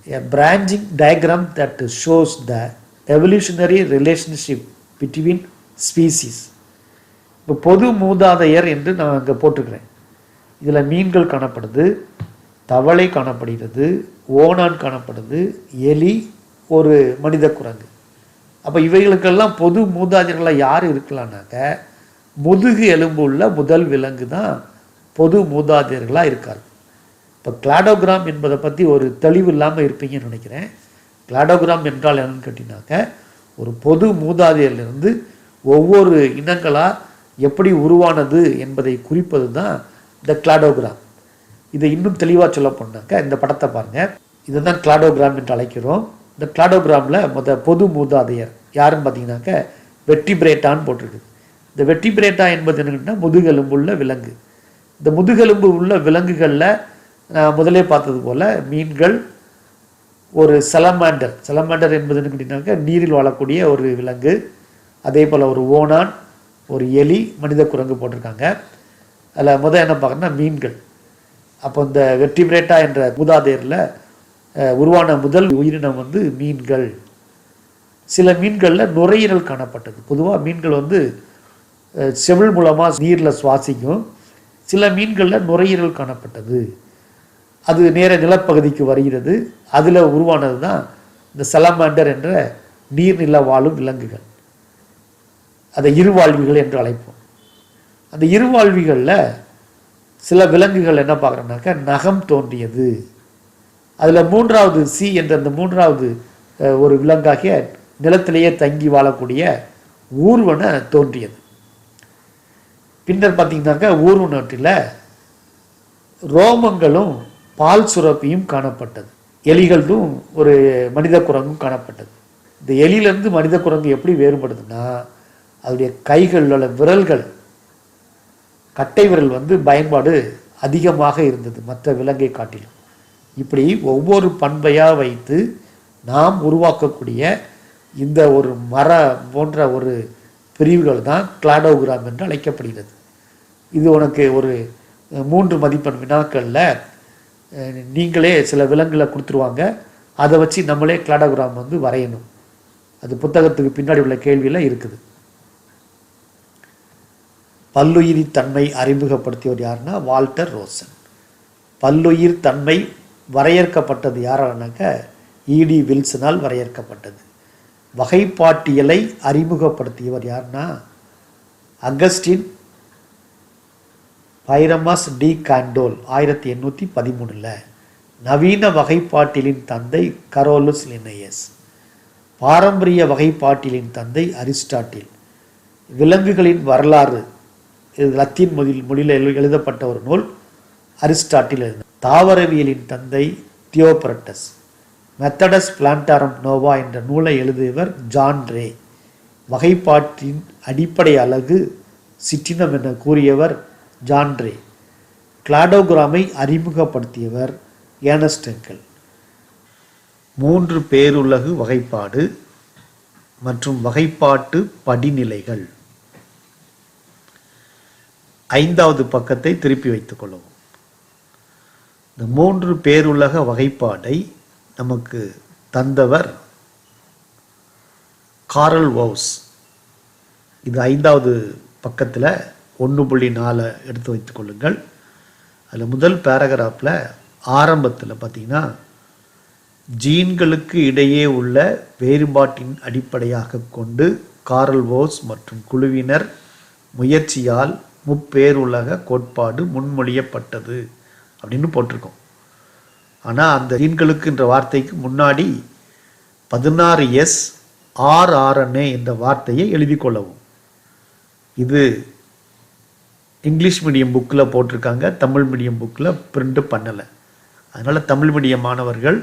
a branching diagram that shows the evolutionary relationship between species. இப்போ பொது மூதாதையர் என்று நான் அங்கே போட்டிருக்கிறேன். இதில் மீன்கள் காணப்படுது, தவளை காணப்படுகிறது, ஓணான் காணப்படுது, எலி, ஒரு மனித குரங்கு. அப்போ இவைகளுக்கெல்லாம் பொது மூதாதையர்களாக யார் இருக்கலாம்னாக்க முதுகு எலும்பு உள்ள முதல் விலங்கு தான் பொது மூதாதையர்களாக இருக்கார். இப்போ கிளாடோகிராம் என்பதை பற்றி ஒரு தெளிவு இல்லாமல் இருப்பீங்கன்னு நினைக்கிறேன். கிளாடோகிராம் என்றால் என்னன்னு கேட்டிங்கனாக்க ஒரு பொது மூதாதையரிலிருந்து ஒவ்வொரு இனங்களாக எப்படி உருவானது என்பதை குறிப்பது தான் இந்த கிளாடோகிராம். இதை இன்னும் தெளிவாக சொல்ல போனாக்க இந்த படத்தை பாருங்கள். இதை தான் கிளாடோகிராம் என்று அழைக்கிறோம். இந்த கிளாடோகிராமில் பொது மூதாதையர் யாருன்னு பார்த்தீங்கன்னாக்க வெர்டிபிரேட்டான்னு போட்டிருக்கு. இந்த வெர்டிபிரேட்டா என்பது என்னன்னா முதுகெலும்புள்ள விலங்கு. இந்த முதுகெலும்பு உள்ள விலங்குகளில் நான் முதலே பார்த்தது போல் மீன்கள், ஒரு சலமாண்டர் என்பது என்னன்னாக்க நீரில் வாழக்கூடிய ஒரு விலங்கு, அதே போல் ஒரு ஓணான், ஒரு எலி, மனித குரங்கு போட்டிருக்காங்க. அதில் முதல் என்ன பார்க்கணும்னா மீன்கள். அப்போ இந்த வெர்டிபிரேட்டா என்ற மூதாதையரில் உருவான முதல் உயிரினம் வந்து மீன்கள். சில மீன்களில் நுரையீரல் காணப்பட்டது. பொதுவாக மீன்கள் வந்து செவில் மூலமாக நீரில் சுவாசிக்கும். சில மீன்களில் நுரையீரல் காணப்பட்டது. அது நேர நிலப்பகுதிக்கு வருகிறது. அதில் உருவானது தான் இந்த சலமாண்டர் என்ற நீர்நில வாழும் விலங்குகள். அதை இருவாழ்விகள் என்று அழைப்போம். அந்த இருவாழ்விகளில் சில விலங்குகள் என்ன பார்க்குறோம்னாக்கா நகம் தோன்றியது. அதில் மூன்றாவது சி என்ற அந்த மூன்றாவது ஒரு விலங்காகிய நிலத்திலேயே தங்கி வாழக்கூடிய ஊர்வன தோன்றியது. பின்னர் பார்த்தீங்கன்னாக்கா ஊர்வனத்தில் ரோமங்களும் பால் சுரப்பியும் காணப்பட்டது. எலிகளும் ஒரு மனித குரங்கும் காணப்பட்டது. இந்த எலியிலேருந்து மனித குரங்கு எப்படி வேறுபடுதுன்னா, அதனுடைய கைகளில் விரல்கள், கட்டை விரல் வந்து பயன்பாடு அதிகமாக இருந்தது மற்ற விலங்கை காட்டிலும். இப்படி ஒவ்வொரு பண்பையாக வைத்து நாம் உருவாக்கக்கூடிய இந்த ஒரு மர போன்ற ஒரு பிரிவுகள் தான் கிளாடோகிராம் என்று அழைக்கப்படுகிறது. இது உனக்கு ஒரு 3 மதிப்பெண் வினாக்களில் நீங்களே சில விலங்குகளை கொடுத்துருவாங்க. அதை வச்சு நம்மளே கிளாடோகிராம் வந்து வரையணும். அது புத்தகத்துக்கு பின்னாடி உள்ள கேள்வியில் இருக்குது. பல்லுயிரி தன்மை அறிமுகப்படுத்தியவர் யாருன்னா வால்டர் ரோசன். பல்லுயிர் தன்மை வரையறுக்கப்பட்டது யாரானாக்க E.D. வில்சனால் வரையறுக்கப்பட்டது. வகைப்பாட்டியலை அறிமுகப்படுத்தியவர் யாருன்னா அகஸ்டின் பைரமஸ் டி காண்டோல் 1813. நவீன வகைப்பாட்டிலின் தந்தை கரோலுஸ் லின்னேயஸ். பாரம்பரிய வகைப்பாட்டிலின் தந்தை அரிஸ்டாட்டில். விலங்குகளின் வரலாறு, இது லத்தீன் மொழியில் எழுதப்பட்ட ஒரு நூல், அரிஸ்டாட்டில் எழுதினார். தாவரவியலின் தந்தை தியோபரட்டஸ். மெத்தடஸ் பிளான்டாரம் நோவா என்ற நூலை எழுதியவர் ஜான் ரே. வகைப்பாட்டின் அடிப்படை அலகு சிற்றினம் என கூறியவர் ஜான் ரே. கிளாடோகிராமை அறிமுகப்படுத்தியவர் ஏர்னஸ்ட் ஹெங்கல். 3 பேருலகு வகைப்பாடு மற்றும் வகைப்பாட்டு படிநிலைகள். 5வது பக்கத்தை திருப்பி வைத்துக் கொள்ளவும். இந்த 3 பேருலக வகைப்பாடை நமக்கு தந்தவர் காரல் வவுஸ். இது 5வது பக்கத்தில் 1.4 எடுத்து வைத்துக் கொள்ளுங்கள். அதில் முதல் பேராகிராஃபில் ஆரம்பத்தில் பார்த்தீங்கன்னா, ஜீன்களுக்கு இடையே உள்ள வேறுபாட்டின் அடிப்படையாக கொண்டு காரல் வவுஸ் மற்றும் குழுவினர் முயற்சியால் முப்பேருலக கோட்பாடு முன்மொழியப்பட்டது அப்படின்னு போட்டிருக்கோம். ஆனால் அந்த ஜீன்களுக்குன்ற வார்த்தைக்கு முன்னாடி 16S rRNA என்ற வார்த்தையை எழுதி கொள்ளவும். இது இங்கிலீஷ் மீடியம் புக்கில் போட்டிருக்காங்க, தமிழ் மீடியம் புக்கில் பிரிண்ட் பண்ணலை. அதனால் தமிழ் மீடியம் மாணவர்கள்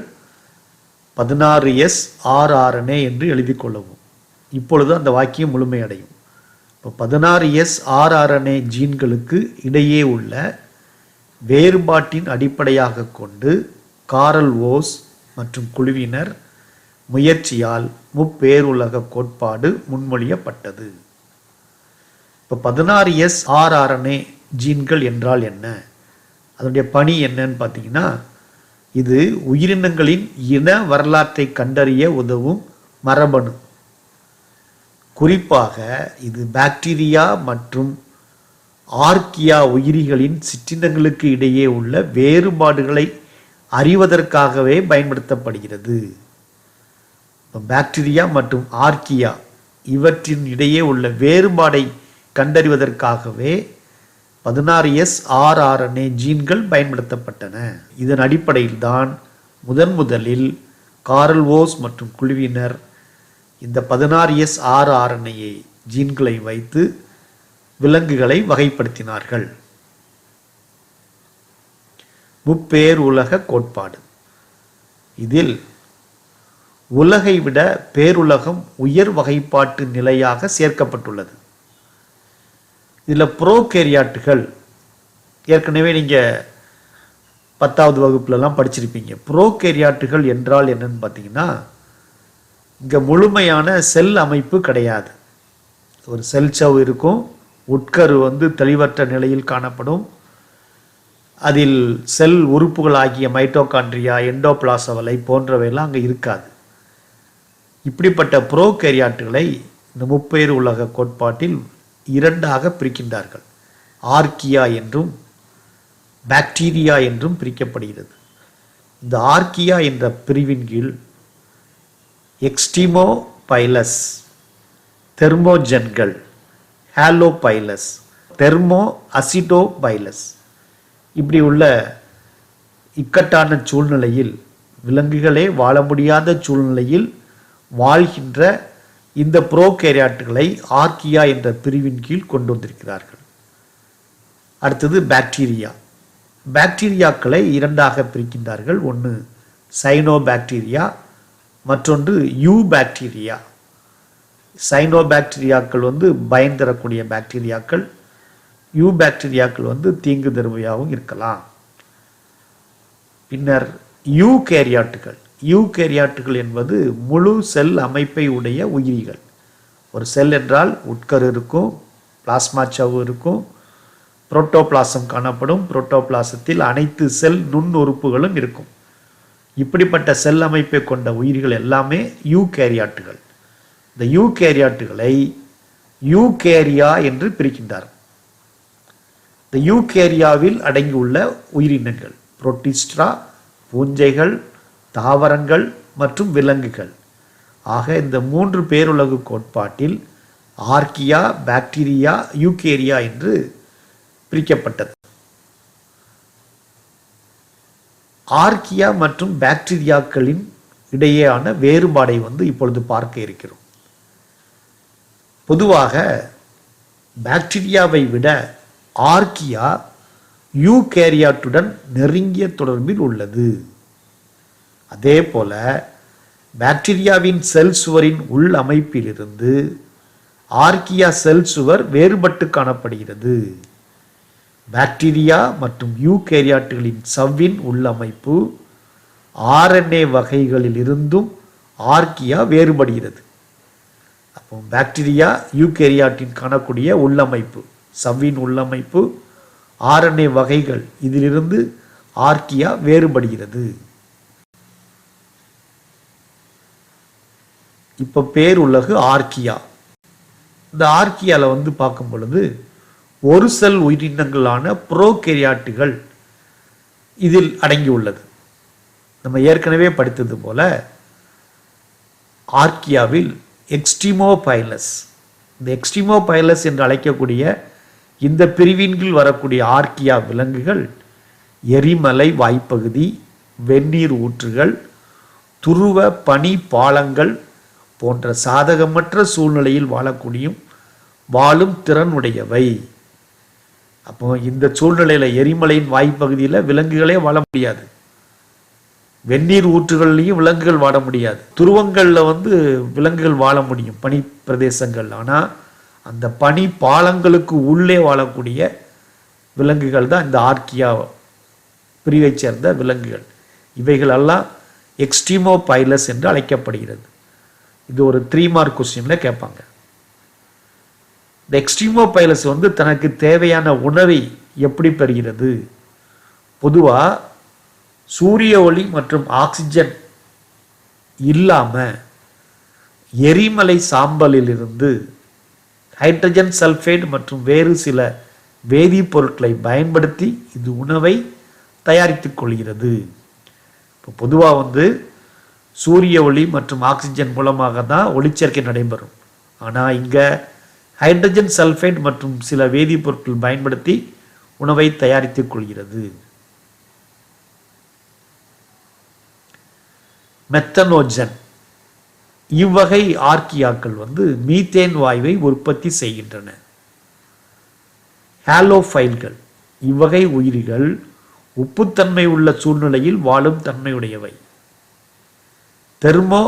16S rRNA என்று எழுதி கொள்ளவும். இப்பொழுது அந்த வாக்கியம் முழுமையடையும். இப்போ 16S rRNA ஜீன்களுக்கு இடையே உள்ள வேறுபாட்டின் அடிப்படையாக கொண்டு காரல் வவுஸ் மற்றும் குழுவினர் முயற்சியால் முப்பேருலக கோட்பாடு முன்மொழியப்பட்டது. இப்போ 16S rRNA ஜீன்கள் என்றால் என்ன, அதனுடைய பணி என்னன்னு பார்த்தீங்கன்னா, இது உயிரினங்களின் இன வரலாற்றை கண்டறிய உதவும் மரபணு. குறிப்பாக இது பாக்டீரியா மற்றும் ஆர்க்கியா உயிரிகளின் சிற்றினங்களுக்கு இடையே உள்ள வேறுபாடுகளை அறிவதற்காகவே பயன்படுத்தப்படுகிறது. பாக்டீரியா மற்றும் ஆர்க்கியா இவற்றின் இடையே உள்ள வேறுபாடை கண்டறிவதற்காகவே 16S rRNA ஜீன்கள் பயன்படுத்தப்பட்டன. இதன் அடிப்படையில் தான் முதலில் காரல் வவுஸ் மற்றும் குழுவினர் இந்த 16S rRNA ஜீன்களை வைத்து விலங்குகளை வகைப்படுத்தினார்கள். முப்பேருலக கோட்பாடு. இதில் உலகை விட பேருலகம் உயர் வகைப்பாட்டு நிலையாக சேர்க்கப்பட்டுள்ளது. இதில் ப்ரோகேரியாட்டுகள் ஏற்கனவே நீங்கள் 10வது வகுப்புலலாம் படிச்சிருப்பீங்க. ப்ரோகேரியாட்டுகள் என்றால் என்னன்னு பார்த்தீங்கன்னா, இங்கே முழுமையான செல் அமைப்பு கிடையாது. ஒரு செல் சவ் இருக்கும், உட்கரு தெளிவற்ற நிலையில் காணப்படும். அதில் செல் உறுப்புகள் ஆகிய மைட்டோகாண்ட்ரியா, எண்டோபிளாசவலை போன்றவையெல்லாம் அங்கே இருக்காது. இப்படிப்பட்ட ப்ரோகேரியாட்டுகளை இந்த முப்பெயர் உலக கோட்பாட்டில் 2ஆக பிரிக்கின்றார்கள். ஆர்கியா என்றும் பாக்டீரியா என்றும் பிரிக்கப்படுகிறது. இந்த ஆர்கியா என்ற பிரிவின் கீழ் எக்ஸ்டிமோபைலஸ், தெர்மோஜென்கள், ஹாலோபைலஸ், தெர்மோ அசிடோபைலஸ் இப்படி உள்ள இக்கட்டான சூழ்நிலையில், விலங்குகளே வாழ முடியாத சூழ்நிலையில் வாழ்கின்ற இந்த ப்ரோகேரியாட்டுகளை ஆர்கியா என்ற பிரிவின் கீழ் கொண்டு வந்திருக்கிறார்கள். அடுத்தது பாக்டீரியா. பாக்டீரியாக்களை 2ஆக பிரிக்கின்றார்கள். ஒன்று சைனோ பாக்டீரியா, மற்றொன்று யூ பாக்டீரியா. சைனோ பாக்டீரியாக்கள் பயன் தரக்கூடிய பாக்டீரியாக்கள், யூ பாக்டீரியாக்கள் தீங்கு தருவையாகவும் இருக்கலாம். பின்னர் யூகேரியாட்டுகள். யூகேரியாட்டுகள் என்பது முழு செல் அமைப்பை உடைய உயிரிகள். ஒரு செல் என்றால் உட்கரு இருக்கும், பிளாஸ்மா சவ்வு இருக்கும், புரோட்டோபிளாசம் காணப்படும். புரோட்டோபிளாசத்தில் அனைத்து செல் நுண் உறுப்புகளும் இருக்கும். இப்படிப்பட்ட செல் அமைப்பை கொண்ட உயிர்கள் எல்லாமே யூகேரியாட்டுகள். இந்த யூகேரியாட்டுகளை யூகேரியா என்று பிரிக்கின்றார். இந்த யூகேரியாவில் அடங்கியுள்ள உயிரினங்கள் புரோட்டிஸ்ட்ரா, பூஞ்சைகள், தாவரங்கள் மற்றும் விலங்குகள் ஆக இந்த 3 பேருலகு கோட்பாட்டில் ஆர்கியா, பாக்டீரியா, யூகேரியா என்று பிரிக்கப்பட்டது. ஆர்கியா மற்றும் பாக்டீரியாக்களின் இடையேயான வேறுபாடை இப்பொழுது பார்க்க இருக்கிறோம். பொதுவாக பாக்டீரியாவை விட ஆர்கியா யூகேரியாட்டுடன் நெருங்கிய தொடர்பில் உள்ளது. அதே போல பாக்டீரியாவின் செல் சுவரின் உள் அமைப்பிலிருந்து ஆர்கியா செல் சுவர் வேறுபட்டு காணப்படுகிறது. பாக்டீரியா மற்றும் யூகேரியாட்டுகளின் சவ்வின் உள்ளமைப்பு RNA வகைகளில் இருந்தும் ஆர்கியா வேறுபடுகிறது. அப்போ பாக்டீரியா யூகேரியாட்டின் காணக்கூடிய உள்ளமைப்பு, சவ்வின் உள்ளமைப்பு, RNA வகைகள், இதிலிருந்து ஆர்கியா வேறுபடுகிறது. இப்போ பேருலகு ஆர்கியா. இந்த ஆர்கியால பார்க்கும் பொழுது ஒரு செல் உயிரினங்களான ப்ரோகேரியாட்டுகள் இதில் அடங்கியுள்ளது. நம்ம ஏற்கனவே படித்தது போல ஆர்கியாவில் எக்ஸ்டிமோபைலஸ், இந்த எக்ஸ்டிமோபைலஸ் என்று அழைக்கக்கூடிய இந்த பிரிவின் கீழ் வரக்கூடிய ஆர்கியா விலங்குகள் எரிமலை வாய்ப்பகுதி, வெந்நீர் ஊற்றுகள், துருவ பனி பாலங்கள் போன்ற சாதகமற்ற சூழ்நிலையில் வாழும் திறனுடையவை. அப்போ இந்த சூழ்நிலையில் எரிமலையின் வாய்ப்பகுதியில் விலங்குகளே வாழ முடியாது. வெந்நீர் ஊற்றுகள்லையும் விலங்குகள் வாழ முடியாது. துருவங்களில் விலங்குகள் வாழ முடியும் பனி பிரதேசங்கள். ஆனால் அந்த பனி பாலங்களுக்கு உள்ளே வாழக்கூடிய விலங்குகள் தான் இந்த ஆர்கியா பிரிவை சேர்ந்த விலங்குகள். இவைகளெல்லாம் எக்ஸ்டிமோபைலஸ் என்று அழைக்கப்படுகிறது. இது ஒரு 3 மார்க் கொஸ்டின்ல கேட்பாங்க. இந்த எக்ஸ்டிமோபைலஸ் தனக்கு தேவையான உணவை எப்படி பெறுகிறது? பொதுவா சூரிய ஒளி மற்றும் ஆக்சிஜன் இல்லாம எரிமலை சாம்பலில் இருந்து ஹைட்ரஜன் சல்ஃபைடு மற்றும் வேறு சில வேதிப்பொருட்களை பயன்படுத்தி இது உணவை தயாரித்துக் கொள்கிறது. இப்போ பொதுவாக சூரிய ஒளி மற்றும் ஆக்சிஜன் மூலமாக தான் ஒளிச்சேர்க்கை நடைபெறும். ஆனால் இங்கே ஹைட்ரஜன் சல்ஃபைடு மற்றும் சில வேதிப்பொருட்கள் பயன்படுத்தி உணவை தயாரித்துக் கொள்கிறது. மெத்தனோஜன் இவ்வகை ஆர்கியாக்கள் மீத்தேன் வாயுவை உற்பத்தி செய்கின்றன. ஹாலோஃபைல்கள் இவ்வகை உயிரிகள் உப்புத்தன்மை உள்ள சூழ்நிலையில் வாழும் தன்மையுடையவை. தெர்மோ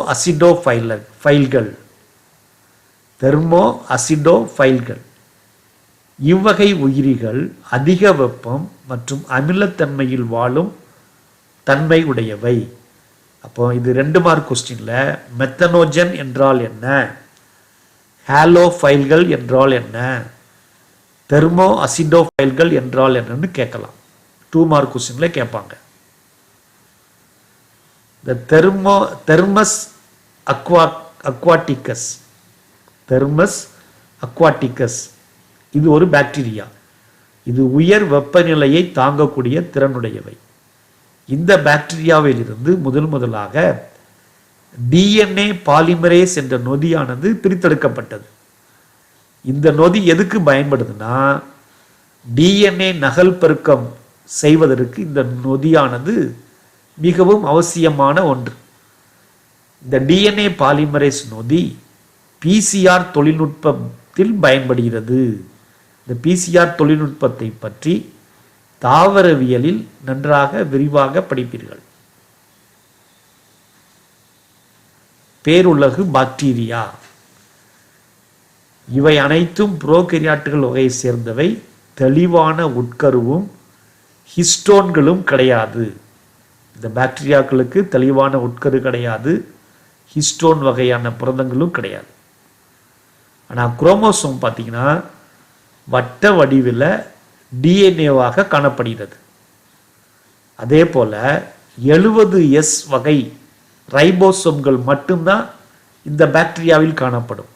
அசிடோஃபைல்கள் இவ்வகை உயிரிகள் அதிக வெப்பம் மற்றும் அமிலத்தன்மையில் வாழும் தன்மை உடையவை. அப்போ இது 2 மார்க் கொஸ்டின்ல மெத்தனோஜன் என்றால் என்ன, ஹாலோஃபைல்கள் என்றால் என்ன, தெர்மோ அசிடோஃபைல்கள் என்றால் என்னன்னு கேட்கலாம். 2 மார்க் கொஸ்டின்ல கேட்பாங்க. இந்த தெர்மஸ் அக்வாட்டிகஸ் இது ஒரு பாக்டீரியா. இது உயர் வெப்பநிலையை தாங்கக்கூடிய திறனுடையவை. இந்த பாக்டீரியாவில் இருந்து முதலாக டிஎன்ஏ பாலிமரேஸ் என்ற நொதியானது பிரித்தெடுக்கப்பட்டது. இந்த நொதி எதுக்கு பயன்படுதுன்னா, டிஎன்ஏ நகல் பெருக்கம் செய்வதற்கு இந்த நொதியானது மிகவும் அவசியமான ஒன்று. இந்த டிஎன்ஏ பாலிமரேஸ் நொதி பிசிஆர் தொழில்நுட்பத்தில் பயன்படுகிறது. இந்த பிசிஆர் தொழில்நுட்பத்தை பற்றி தாவரவியலில் நன்றாக விரிவாக படிப்பீர்கள். பேருலகு பாக்டீரியா இவை அனைத்தும் புரோகரியாட்டுகள் வகையை சேர்ந்தவை. தெளிவான உட்கருவும் ஹிஸ்டோன்களும் கிடையாது. இந்த பாக்டீரியாக்களுக்கு தெளிவான உட்கரு கிடையாது, ஹிஸ்டோன் வகையான புரதங்களும் கிடையாது. ஆனால் குரோமோசோம் பார்த்தீங்கன்னா வட்ட வடிவில் டிஎன்ஏவாக காணப்படுகிறது. அதே போல 70S வகை ரைபோசோம்கள் மட்டும்தான் இந்த பாக்டீரியாவில் காணப்படும்.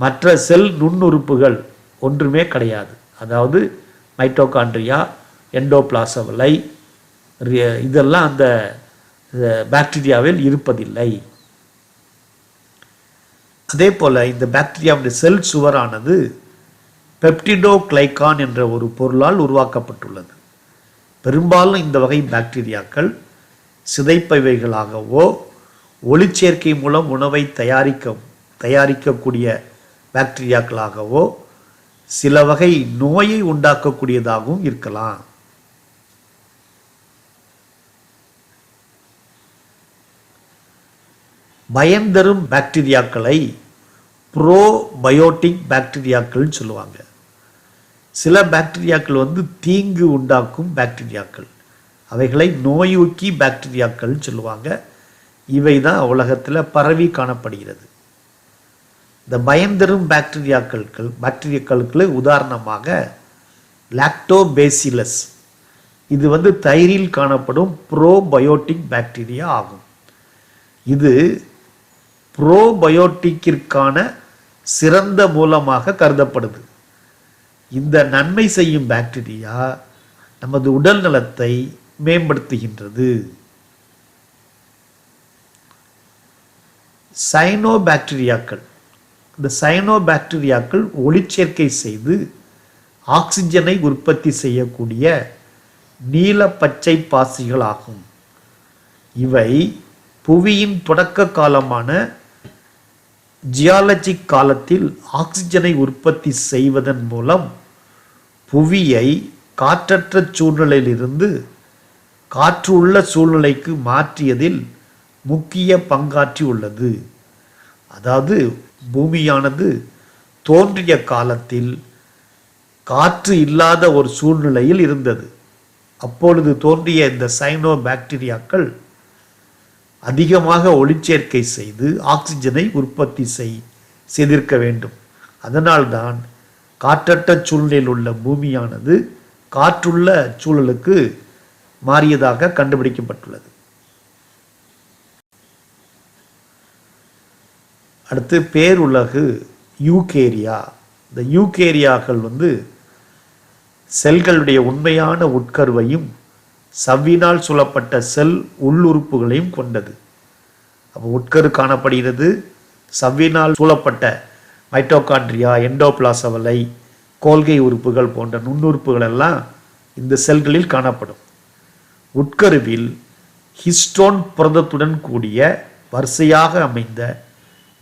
மற்ற செல் நுண்ணுறுப்புகள் ஒன்றுமே கிடையாது. அதாவது மைட்டோகாண்ட்ரியா, எண்டோபிளாசவலை இதெல்லாம் அந்த பாக்டீரியாவில் இருப்பதில்லை. அதே போல இந்த பாக்டீரியாவுடைய செல் சுவரானது பெப்டிடோகிளைகான் என்ற ஒரு பொருளால் உருவாக்கப்பட்டுள்ளது. பெரும்பாலும் இந்த வகை பாக்டீரியாக்கள் சிதைப்பவைகளாகவோ ஒளிச்சேர்க்கை மூலம் உணவை தயாரிக்கக்கூடிய பாக்டீரியாக்களாகவோ சில வகை நோயை உண்டாக்கக்கூடியதாகவும் இருக்கலாம். பயன்தரும் பாக்டீரியாக்களை ப்ரோபயோட்டிக் பாக்டீரியாக்கள் சொல்லுவாங்க. சில பாக்டீரியாக்கள் தீங்கு உண்டாக்கும் பாக்டீரியாக்கள், அவைகளை நோயூக்கி பாக்டீரியாக்கள் சொல்லுவாங்க. இவை தான் உலகத்தில் பரவி காணப்படுகிறது. இந்த பயன்தரும் பாக்டீரியாக்களுக்கு உதாரணமாக லாக்டோபேசிலஸ், இது தயிரில் காணப்படும் ப்ரோபயோட்டிக் பாக்டீரியா ஆகும். இது ப்ரோபயோட்டிக்கிற்கான சிறந்த மூலமாக கருதப்படுது. இந்த நன்மை செய்யும் பாக்டீரியா நமது உடல் நலத்தை மேம்படுத்துகின்றது. சைனோபாக்டீரியாக்கள், இந்த சைனோபாக்டீரியாக்கள் ஒளிச்சேர்க்கை செய்து ஆக்சிஜனை உற்பத்தி செய்யக்கூடிய நீல பச்சை பாசிகள் ஆகும். இவை புவியின் தொடக்க காலமான ஜியாலஜிக் காலத்தில் ஆக்சிஜனை உற்பத்தி செய்வதன் மூலம் புவியை காற்றற்ற சூழ்நிலையிலிருந்து காற்று உள்ள சூழ்நிலைக்கு மாற்றியதில் முக்கிய பங்காற்றி உள்ளது. அதாவது பூமியானது தோன்றிய காலத்தில் காற்று இல்லாத ஒரு சூழ்நிலையில் இருந்தது. அப்பொழுது தோன்றிய இந்த சைனோ பாக்டீரியாக்கள் அதிகமாக ஒளிச்சேர்க்கை செய்து ஆக்சிஜனை உற்பத்தி செய்திருக்க வேண்டும். அதனால்தான் காற்றற்ற சூழ்நிலையில் உள்ள பூமியானது காற்றுள்ள சூழலுக்கு மாறியதாக கண்டுபிடிக்கப்பட்டுள்ளது. அடுத்து பேருலகு யூகேரியா. இந்த யூகேரியாக்கள் செல்களுடைய உண்மையான உட்கருவையும் சவ்வினால் சூழப்பட்ட செல் உள்ளுறுப்புகளையும் கொண்டது. அப்போ உட்கரு காணப்படுகிறது. சவ்வினால் சூழப்பட்ட மைட்டோகாண்ட்ரியா, எண்டோபிளாசவலை, கோல்கை உறுப்புகள் போன்ற நுண்ணுறுப்புகள் எல்லாம் இந்த செல்களில் காணப்படும். உட்கருவில் ஹிஸ்டோன் புரதத்துடன் கூடிய வரிசையாக அமைந்த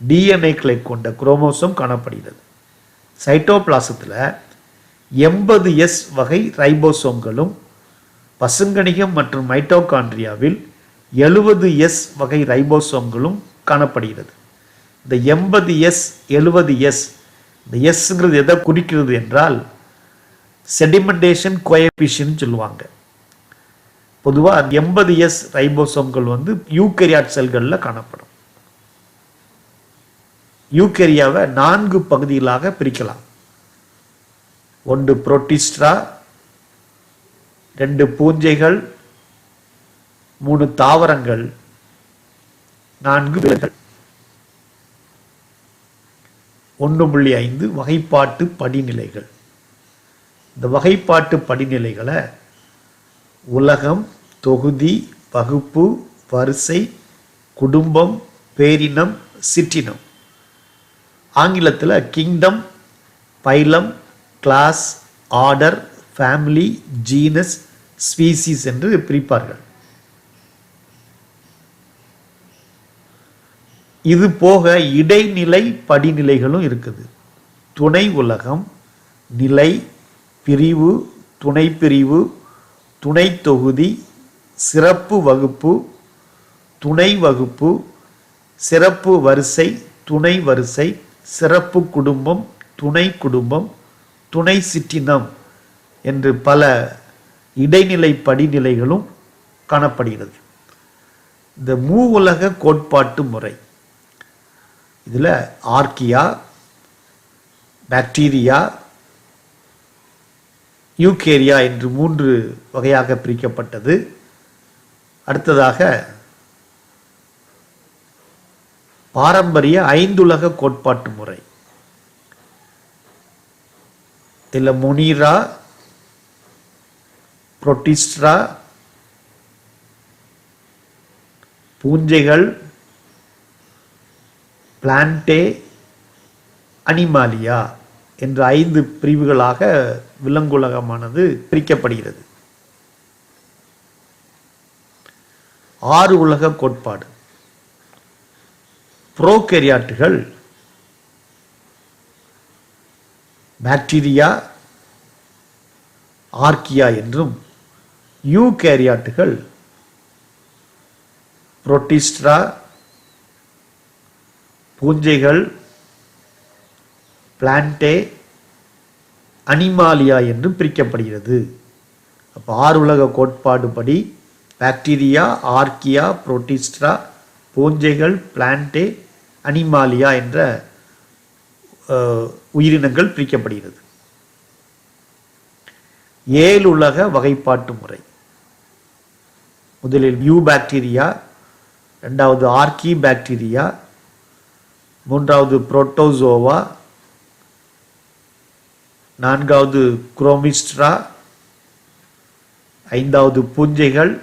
டிஎன்ஏக்களை கொண்ட குரோமோசோம் காணப்படுகிறது. சைட்டோபிளாசத்தில் 80S வகை ரைபோசோம்களும், பசுங்கணிகம் மற்றும் மைட்டோகாண்ட்ரியாவில் 70S வகை ரைபோசோம்களும் காணப்படுகிறது. இந்த 80S 70S, இந்த எஸ்ங்கிறது எதை குறிக்கிறது என்றால் செடிமெண்டேஷன் கோஎஃபிஷியன்ட் சொல்லுவாங்க. பொதுவாக 80S ரைபோசோம்கள் யூகரியாட் செல்களில் காணப்படும். யூகரியாவை 4 பகுதிகளாக பிரிக்கலாம். 1 புரோட்டிஸ்டா, 2 பூஞ்சைகள், 3 தாவரங்கள், 4 விலங்குகள். 1.5 வகைப்பாட்டு படிநிலைகள். இந்த வகைப்பாட்டு படிநிலைகளை உலகம், தொகுதி, வகுப்பு, வரிசை, குடும்பம், பேரினம், சிற்றினம், ஆங்கிலத்தில் kingdom, phylum, class, order, family, genus, species என்று பிரிப்பார்கள். இது போக இடைநிலை படிநிலைகளும் இருக்குது. துணை உலகம், நிலை, பிரிவு, துணை பிரிவு, துணை தொகுதி, சிறப்பு வகுப்பு, துணை வகுப்பு, சிறப்பு வரிசை, துணை வரிசை, சிறப்பு குடும்பம், துணை குடும்பம், துணை சிற்றினம் என்று பல இடைநிலை படிநிலைகளும் காணப்படுகிறது. இந்த மூவுலக கோட்பாட்டு முறை இதில் ஆர்க்கியா, பாக்டீரியா, யூகேரியா என்று 3 வகையாக பிரிக்கப்பட்டது. அடுத்ததாக பாரம்பரிய 5 உலக கோட்பாட்டு முறை. இதில் மொனீரா, புரோட்டிஸ்டா, பூஞ்சைகள், பிளான்டே, அனிமாலியா என்ற 5 பிரிவுகளாக விலங்குலகமானது பிரிக்கப்படுகிறது. 6 உலக கோட்பாடு. புரோகேரியாட்டுகள் பாக்டீரியா, ஆர்க்கியா என்றும், யூகேரியாட்டுகள் புரோட்டிஸ்டா, பூஞ்சைகள், பிளான்டே, அனிமாலியா என்று பிரிக்கப்படுகிறது. அப்போ 6 உலக கோட்பாடு படி பாக்டீரியா, ஆர்க்கியா, புரோட்டிஸ்டா, பூஞ்சைகள், பிளான்டே, அனிமாலியா என்ற உயிரினங்கள் பிரிக்கப்படுகிறது. 7 உலக வகைப்பாட்டு முறை. முதலில் யூ பாக்டீரியா, 2வது ஆர்கி பாக்டீரியா, 3வது புரோட்டோசோவா, 4வது குரோமிஸ்ட்ரா, 5வது பூஞ்சைகள்,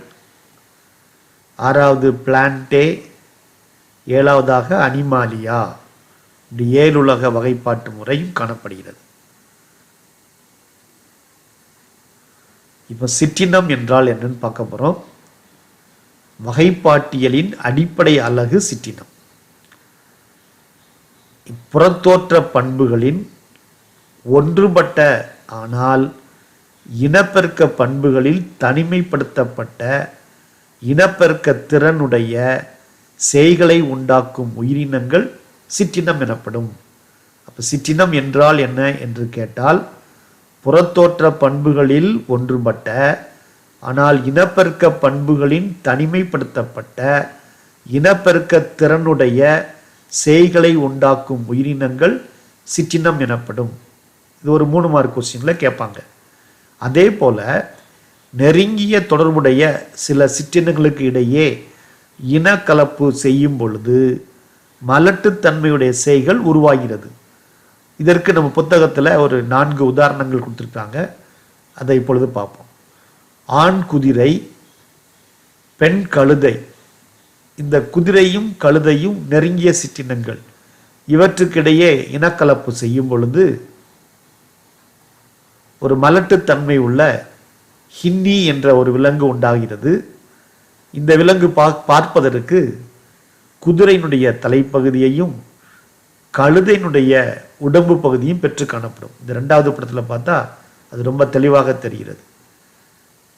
6வது பிளான்டே, 7வதாக அனிமாலியா. இப்படி 7 உலக வகைப்பாட்டு முறையும் காணப்படுகிறது. இப்போ சிற்றினம் என்றால் என்னன்னு பார்க்க போகிறோம். வகைப்பாட்டியலின் அடிப்படை அலகு சிற்றினம். புறத்தோற்ற பண்புகளின் ஒன்றுபட்ட ஆனால் இனப்பெருக்க பண்புகளில் தனிமைப்படுத்தப்பட்ட இனப்பெருக்க திறனுடைய செய்களை உண்டாக்கும் உயிரினங்கள் சிற்றினம் எனப்படும். அப்போ சிற்றினம் என்றால் என்ன என்று கேட்டால், புறத்தோற்ற பண்புகளில் ஒன்றுபட்ட ஆனால் இனப்பெருக்க பண்புகளின் தனிமைப்படுத்தப்பட்ட இனப்பெருக்க திறனுடைய செய்களை உண்டாக்கும் உயிரினங்கள் சிற்றினம் எனப்படும். இது ஒரு 3 மார்க் கொஸ்டின்ல கேட்பாங்க. அதே போல நெருங்கிய தொடர்புடைய சில சிற்றினங்களுக்கு இடையே இனக்கலப்பு செய்யும் பொழுது மலட்டுத்தன்மையுடைய செய்கள் உருவாகிறது. இதற்கு நம்ம புத்தகத்தில் ஒரு 4 உதாரணங்கள் கொடுத்துருக்காங்க. அதை இப்பொழுது பார்ப்போம். ஆண் குதிரை, பெண் கழுதை. இந்த குதிரையும் கழுதையும் நெருங்கிய சிற்றினங்கள். இவற்றுக்கிடையே இனக்கலப்பு செய்யும் பொழுது ஒரு மலட்டுத்தன்மை உள்ள ஹின்னி என்ற ஒரு விலங்கு உண்டாகிறது. இந்த விலங்கு பார்ப்பதற்கு குதிரையினுடைய தலைப்பகுதியையும் கழுதையினுடைய உடம்பு பகுதியும் பெற்று காணப்படும். இந்த 2வது படத்தில் பார்த்தா அது ரொம்ப தெளிவாக தெரிகிறது.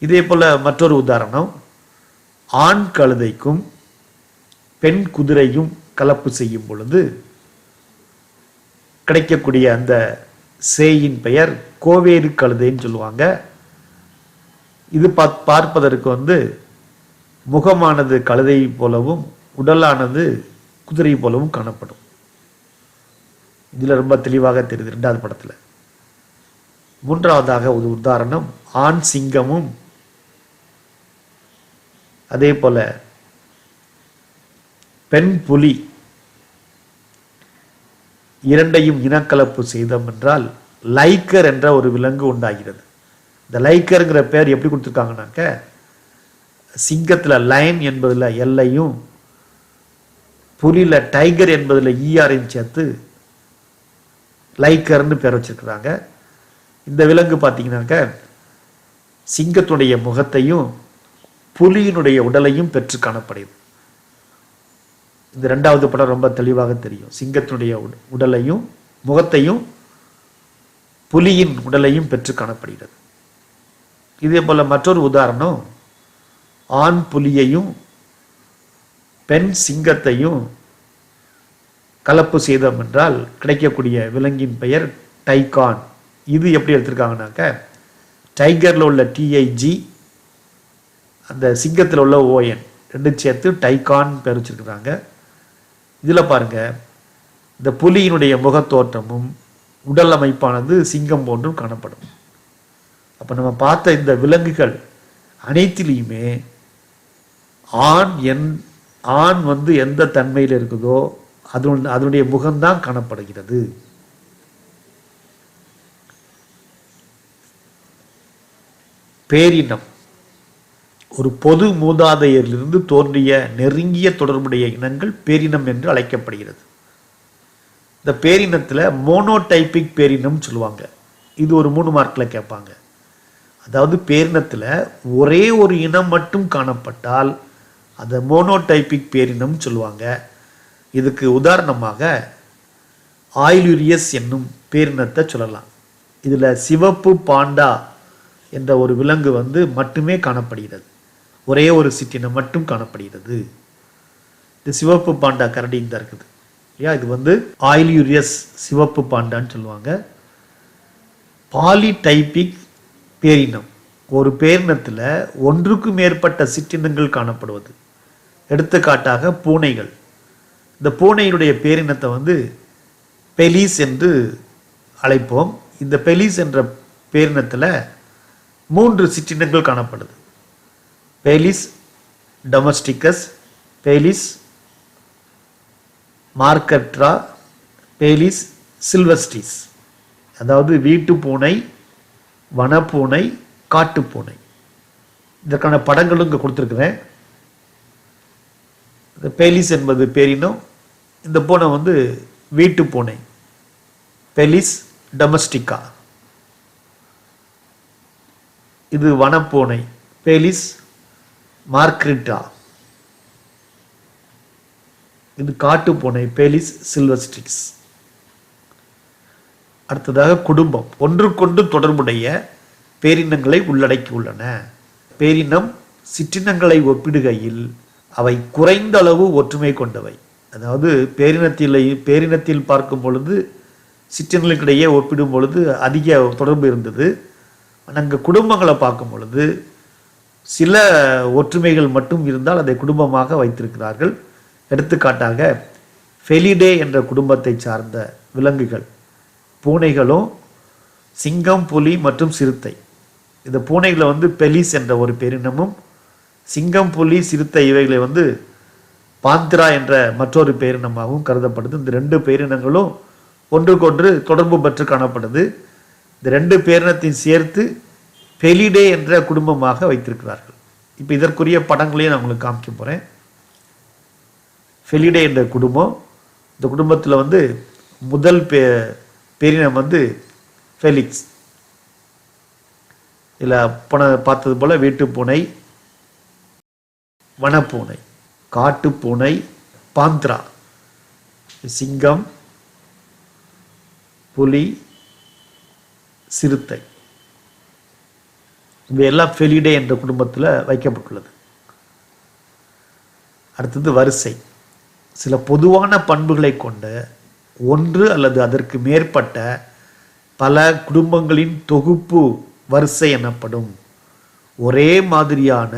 இதே போல மற்றொரு உதாரணம், ஆண் கழுதைக்கும் பெண் குதிரையும் கலப்பு செய்யும் பொழுது கிடைக்கக்கூடிய அந்த சேயின் பெயர் கோவேறு கழுதைன்னு சொல்லுவாங்க. இது பார்ப்பதற்கு முகமானது கழுதை போலவும் உடலானது குதிரை போலவும் காணப்படும். இதுல ரொம்ப தெளிவாக தெரியுது 2வது படத்துல. 3வதாக ஒரு உதாரணம் ஆண் சிங்கமும் அதே போல பெண் புலி இரண்டையும் இனக்கலப்பு செய்தோம் என்றால் லைக்கர் என்ற ஒரு விலங்கு உண்டாகிறது. இந்த லைக்கர்ங்கிற பேர் எப்படி கொடுத்துருக்காங்கனாக்க, சிங்கத்துல லைன் என்பதுல எல்லையும் புலியில டைகர் என்பதுல ஈஆரையும் சேர்த்து லைக்கர்னு பேர் வச்சிருக்கிறாங்க. இந்த விலங்கு பார்த்தீங்கன்னாக்க சிங்கத்துடைய முகத்தையும் புலியினுடைய உடலையும் பெற்று காணப்படுகிறது. இந்த 2வது படம் ரொம்ப தெளிவாக தெரியும். சிங்கத்தினுடைய உடலையும் முகத்தையும் புலியின் உடலையும் பெற்று காணப்படுகிறது. இதே போல மற்றொரு உதாரணம் ஆண் புலியையும் பெண் சிங்கத்தையும் கலப்பு செய்தோம் என்றால் கிடைக்கக்கூடிய விலங்கின் பெயர் டைகான். இது எப்படி எடுத்திருக்காங்கனாக்க, டைகர்ல உள்ள TIG, அந்த சிங்கத்தில் உள்ள ON ரெண்டும் சேர்த்து டைகான் பேர் வச்சிருக்கிறாங்க. இதுல பாருங்க, இந்த புலியினுடைய முகத்தோற்றமும் உடல் அமைப்பானது சிங்கம் போன்றும் காணப்படும். அப்ப நம்ம பார்த்த இந்த விலங்குகள் அனைத்திலையுமே ஆண் எந்த தன்மையில் இருக்குதோ அதனுடைய முகம்தான் காணப்படுகிறது. பேரினம் ஒரு பொது மூதாதையரிலிருந்து தோன்றிய நெருங்கிய தொடர்புடைய இனங்கள் பேரினம் என்று அழைக்கப்படுகிறது. இந்த பேரினத்தில் மோனோடைபிக் பேரினம் சொல்லுவாங்க. இது ஒரு 3 மார்க்ல கேட்பாங்க. அதாவது பேரினத்தில் ஒரே ஒரு இனம் மட்டும் காணப்பட்டால் அதை மோனோடைபிக் பேரினம் சொல்லுவாங்க. இதுக்கு உதாரணமாக ஆயிலுரியஸ் என்னும் பேரினத்தை சொல்லலாம். இதுல சிவப்பு பாண்டா என்ற ஒரு விலங்கு மட்டுமே காணப்படுகிறது. ஒரே ஒரு சிற்றினம் மட்டும் காணப்படுகிறது. இது சிவப்பு பாண்டா கரடி தான் இருக்குது. இது ஆயிலுரியஸ் சிவப்பு பாண்டான்னு சொல்லுவாங்க. பாலிடைபிக் பேரினம் ஒரு பேரினத்தில் ஒன்றுக்கு மேற்பட்ட சிற்றினங்கள் காணப்படுவது. எடுத்துக்காட்டாக பூனைகள். இந்த பூனையினுடைய பேரினத்தை பெலிஸ் என்று அழைப்போம். இந்த பெலிஸ் என்ற பேரினத்தில் 3 சிற்றினங்கள் காணப்படுது. Felis domesticus, Felis margarita, Felis silvestris. அதாவது வீட்டு பூனை, வனப்பூனை, காட்டுப்பூனை. இதற்கான படங்களும் இங்கே கொடுத்துருக்குறேன். இந்த பெலிஸ் என்பது பேரினம். இந்த பூனை வீட்டு பூனை, பெலிஸ் டொமஸ்டிகா. இது வனப்பூனை, பெலிஸ் மார்க்ரிட்டா. இது காட்டுப்பூனை, பெலிஸ் சில்வஸ்டிக்ஸ். அடுத்ததாக குடும்பம். ஒன்றுக்கொன்று தொடர்புடைய பேரினங்களை உள்ளடக்கியுள்ளன. பேரினம் சிற்றினங்களை ஒப்பிடுகையில் அவை குறைந்த அளவு ஒற்றுமை கொண்டவை. அதாவது பேரினத்தில் பார்க்கும் பொழுது சிற்றினங்களுக்கிடையே ஒப்பிடும் பொழுது அதிக தொடர்பு இருந்தது. நாங்கள் குடும்பங்களை பார்க்கும் பொழுது சில ஒற்றுமைகள் மட்டும் இருந்தால் அதை குடும்பமாக வைத்திருக்கிறார்கள். எடுத்துக்காட்டாக ஃபெலிடே என்ற குடும்பத்தை சார்ந்த விலங்குகள் பூனைகளும் சிங்கம், புலி மற்றும் சிறுத்தை. இந்த பூனைகளை பெலிஸ் என்ற ஒரு பேரினமும், சிங்கம், புலி, சிறுத்தை இவைகளை பாந்திரா என்ற மற்றொரு பேரினமாகவும் கருதப்படுது. இந்த 2 பேரினங்களும் ஒன்றுக்கொன்று தொடர்பு பெற்று காணப்படுது. இந்த 2 பேரினத்தையும் சேர்த்து ஃபெலிடே என்ற குடும்பமாக வைத்திருக்கிறார்கள். இப்போ இதற்குரிய படங்களையும் நான் உங்களுக்கு காமிக்க போகிறேன். ஃபெலிடே என்ற குடும்பம். இந்த குடும்பத்தில் முதல் பேரினம் ஃபெலிக்ஸ். இதில் பார்த்தது போல வீட்டு பூனை, வனப்பூனை, காட்டுப்பூனை, பாந்திரா, சிங்கம், புலி, சிறுத்தை. இவையெல்லாம் ஃபெலிடே என்ற குடும்பத்தில் வைக்கப்பட்டுள்ளது. அடுத்தது வரிசை. சில பொதுவான பண்புகளை கொண்ட ஒன்று அல்லது அதற்கு மேற்பட்ட பல குடும்பங்களின் தொகுப்பு வரிசை எனப்படும். ஒரே மாதிரியான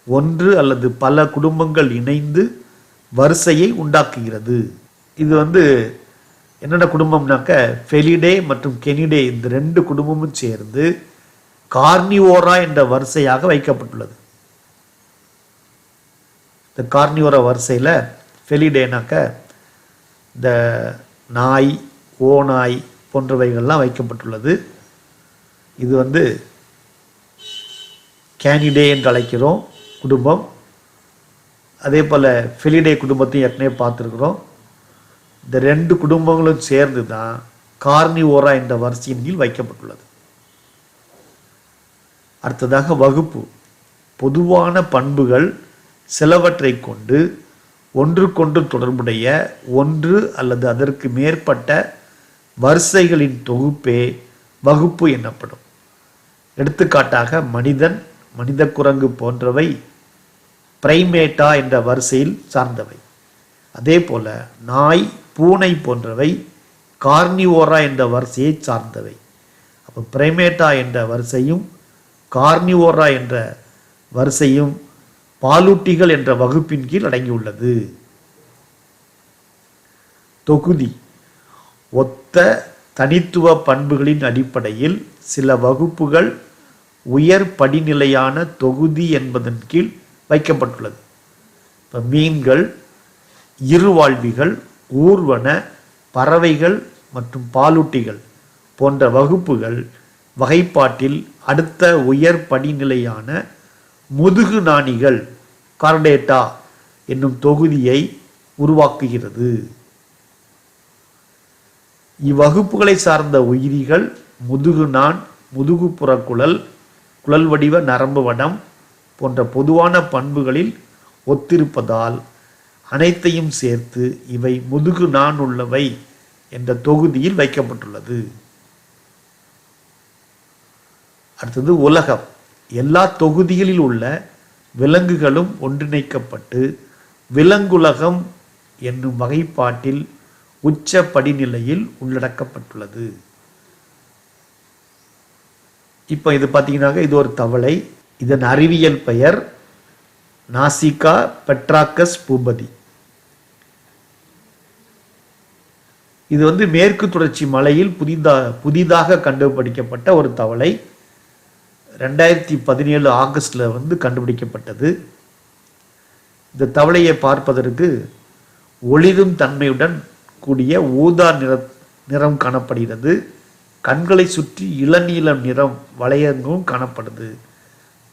ஒன்று அல்லது பல குடும்பங்கள் இணைந்து வரிசையை உண்டாக்குகிறது. இது என்னென்ன குடும்பம்னாக்க ஃபெலிடே மற்றும் கெனிடே இந்த 2 குடும்பமும் சேர்ந்து கார்னிவோரா என்ற வரிசையாக வைக்கப்பட்டுள்ளது. இந்த கார்னிவோரா வரிசையில் ஃபெலிடேனாக்க இந்த நாய், ஓநாய் போன்றவைகள்லாம் வைக்கப்பட்டுள்ளது. இது கேனிடே என்று அழைக்கிறோம் குடும்பம். அதே போல் ஃபெலிடே குடும்பத்தையும் ஏற்கனவே பார்த்துருக்குறோம். இந்த 2 குடும்பங்களும் சேர்ந்து தான் கார்னிவோரா என்ற வரிசையின் கீழ் வைக்கப்பட்டுள்ளது. அடுத்ததாக வகுப்பு. பொதுவான பண்புகள் சிலவற்றை கொண்டு ஒன்றுக்கொன்று தொடர்புடைய ஒன்று அல்லது அதற்கு மேற்பட்ட வரிசைகளின் தொகுப்பே வகுப்பு எனப்படும். எடுத்துக்காட்டாக மனிதன், மனித குரங்கு போன்றவை பிரைமேட்டா என்ற வரிசையில் சார்ந்தவை. அதே போல நாய், பூனை போன்றவை கார்னிவோரா என்ற வரிசையை சார்ந்தவை. அப்போ பிரைமேட்டா என்ற வரிசையும் கார்னிவோரா என்ற வரிசையும் பாலூட்டிகள் என்ற வகுப்பின் கீழ் அடங்கியுள்ளது. தொகுதி. ஒத்த தனித்துவ பண்புகளின் அடிப்படையில் சில வகுப்புகள் உயர் படிநிலையான தொகுதி என்பதன் கீழ் வைக்கப்பட்டுள்ளது. இப்போ மீன்கள், இருவாழ்விகள், ஊர்வன, பறவைகள் மற்றும் பாலூட்டிகள் போன்ற வகுப்புகள் வகைப்பாட்டில் அடுத்த உயர் படிநிலையான முதுகு நாணிகள் கார்டேட்டா என்னும் தொகுதியை உருவாக்குகிறது. இவ்வகுப்புகளை சார்ந்த உயிரிகள் முதுகு நாண், முதுகுப்புற குழல், குழல் வடிவ நரம்பு வடம் போன்ற பொதுவான பண்புகளில் ஒத்திருப்பதால் அனைத்தையும் சேர்த்து இவை முதுகு நாண் உள்ளவை என்ற தொகுதியில் வைக்கப்பட்டுள்ளது. அடுத்தது உலகம். எல்லா தொகுதிகளில் உள்ள விலங்குகளும் ஒன்றிணைக்கப்பட்டு விலங்குலகம் என்னும் வகைப்பாட்டில் உச்ச படிநிலையில் உள்ளடக்கப்பட்டுள்ளது. இப்போ இது பார்த்தீங்கன்னாக்க இது ஒரு தவளை. இதன் அறிவியல் பெயர் நாசிகா பெட்ராக்கஸ் பூபதி. இது மேற்கு தொடர்ச்சி மலையில் புதிதாக கண்டுபிடிக்கப்பட்ட ஒரு தவளை. 2017 ஆகஸ்டில் கண்டுபிடிக்கப்பட்டது. இந்த தவளையை பார்ப்பதற்கு ஒளிரும் தன்மையுடன் கூடிய ஊதா நிறம் காணப்படுகிறது. கண்களை சுற்றி இளநீலம் நிறம் வளையங்களும் காணப்படுது.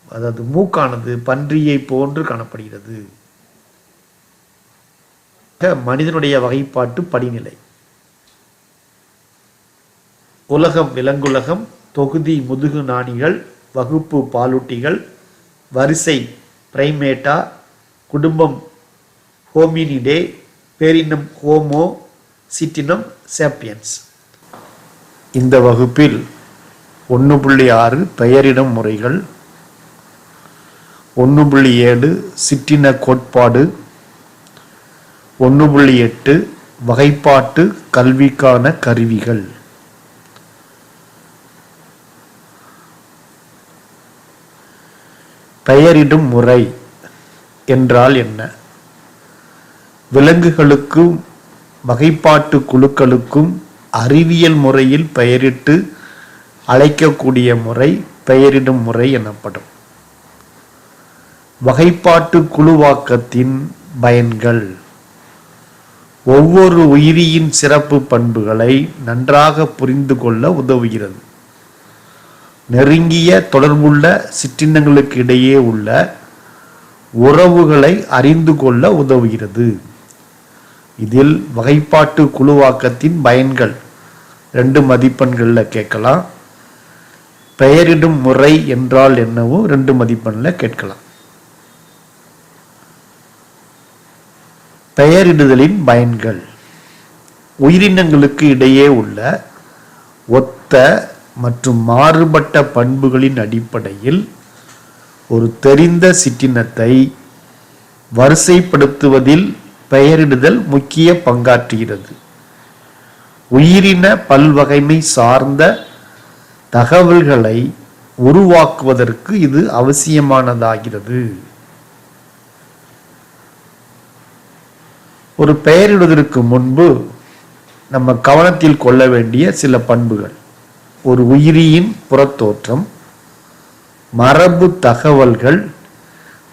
அதாவது மூக்கானது பன்றியை போன்று காணப்படுகிறது. மனிதனுடைய வகைப்பாட்டு படிநிலை. உலகம் விலங்குலகம், தொகுதி முதுகு நாணிகள், வகுப்பு பாலூட்டிகள், வரிசை பிரைமேட்டா, குடும்பம் ஹோமினிடே, பேரினம் ஹோமோ, சிட்டினம் சேப்பியன்ஸ். இந்த வகுப்பில் 1.6 பெயரிடும் முறைகள், 1.7 சிற்றின கோட்பாடு, 1.8 வகைப்பாட்டு கல்விக்கான கருவிகள். பெயரிடும் முறை என்றால் என்ன? விலங்குகளுக்கும் வகைப்பாட்டு குழுக்களுக்கும் அறிவியல் முறையில் பெயரிட்டு அழைக்கக்கூடிய முறை பெயரிடும் முறை எனப்படும். வகைப்பாட்டு குழுவாக்கத்தின் பயன்கள். ஒவ்வொரு உயிரியின் சிறப்பு பண்புகளை நன்றாக புரிந்து கொள்ள உதவுகிறது. நெருங்கிய தொடர்புள்ள சிற்றினங்களுக்கு இடையே உள்ள உறவுகளை அறிந்து கொள்ள உதவுகிறது. இதில் வகைப்பாட்டு குழுவாக்கத்தின் பயன்கள் 2 மதிப்பெண்களில் கேட்கலாம். பெயரிடும் முறை என்றால் என்னவோ 2 மதிப்பெண்ணில் கேட்கலாம். பெயரிடுதலின் பயன்கள். உயிரினங்களுக்கு இடையே உள்ள ஒத்த மற்றும் மாறுபட்ட பண்புகளின் அடிப்படையில் ஒரு தெரிந்த சிற்றினத்தை வரிசைப்படுத்துவதில் பெயரிடுதல் முக்கிய பங்காற்றுகிறது. உயிரின பல்வகைமை சார்ந்த தகவல்களை உருவாக்குவதற்கு இது அவசியமானதாகிறது. ஒரு பெயரிடுவதற்கு முன்பு நம்ம கவனத்தில் கொள்ள வேண்டிய சில பண்புகள்: ஒரு உயிரியின் புறத்தோற்றம், மரபு தகவல்கள்,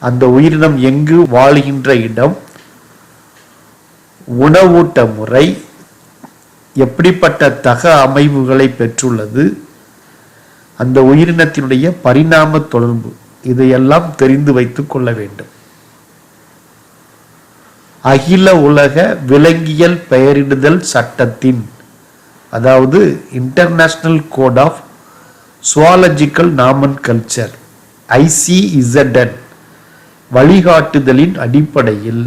அந்த உயிரினம் எங்கு வாழ்கின்ற இடம், உணவூட்ட முறை, எப்படிப்பட்ட தக அமைவுகளை பெற்றுள்ளது, அந்த உயிரினத்தினுடைய பரிணாம தொடர்பு, இதையெல்லாம் தெரிந்து வைத்துக் கொள்ள வேண்டும். அகில உலக விலங்கியல் பெயரிடுதல் சட்டத்தின், அதாவது international code of zoological nomenclature ICZN வழிகாட்டுதலின் அடிப்படையில்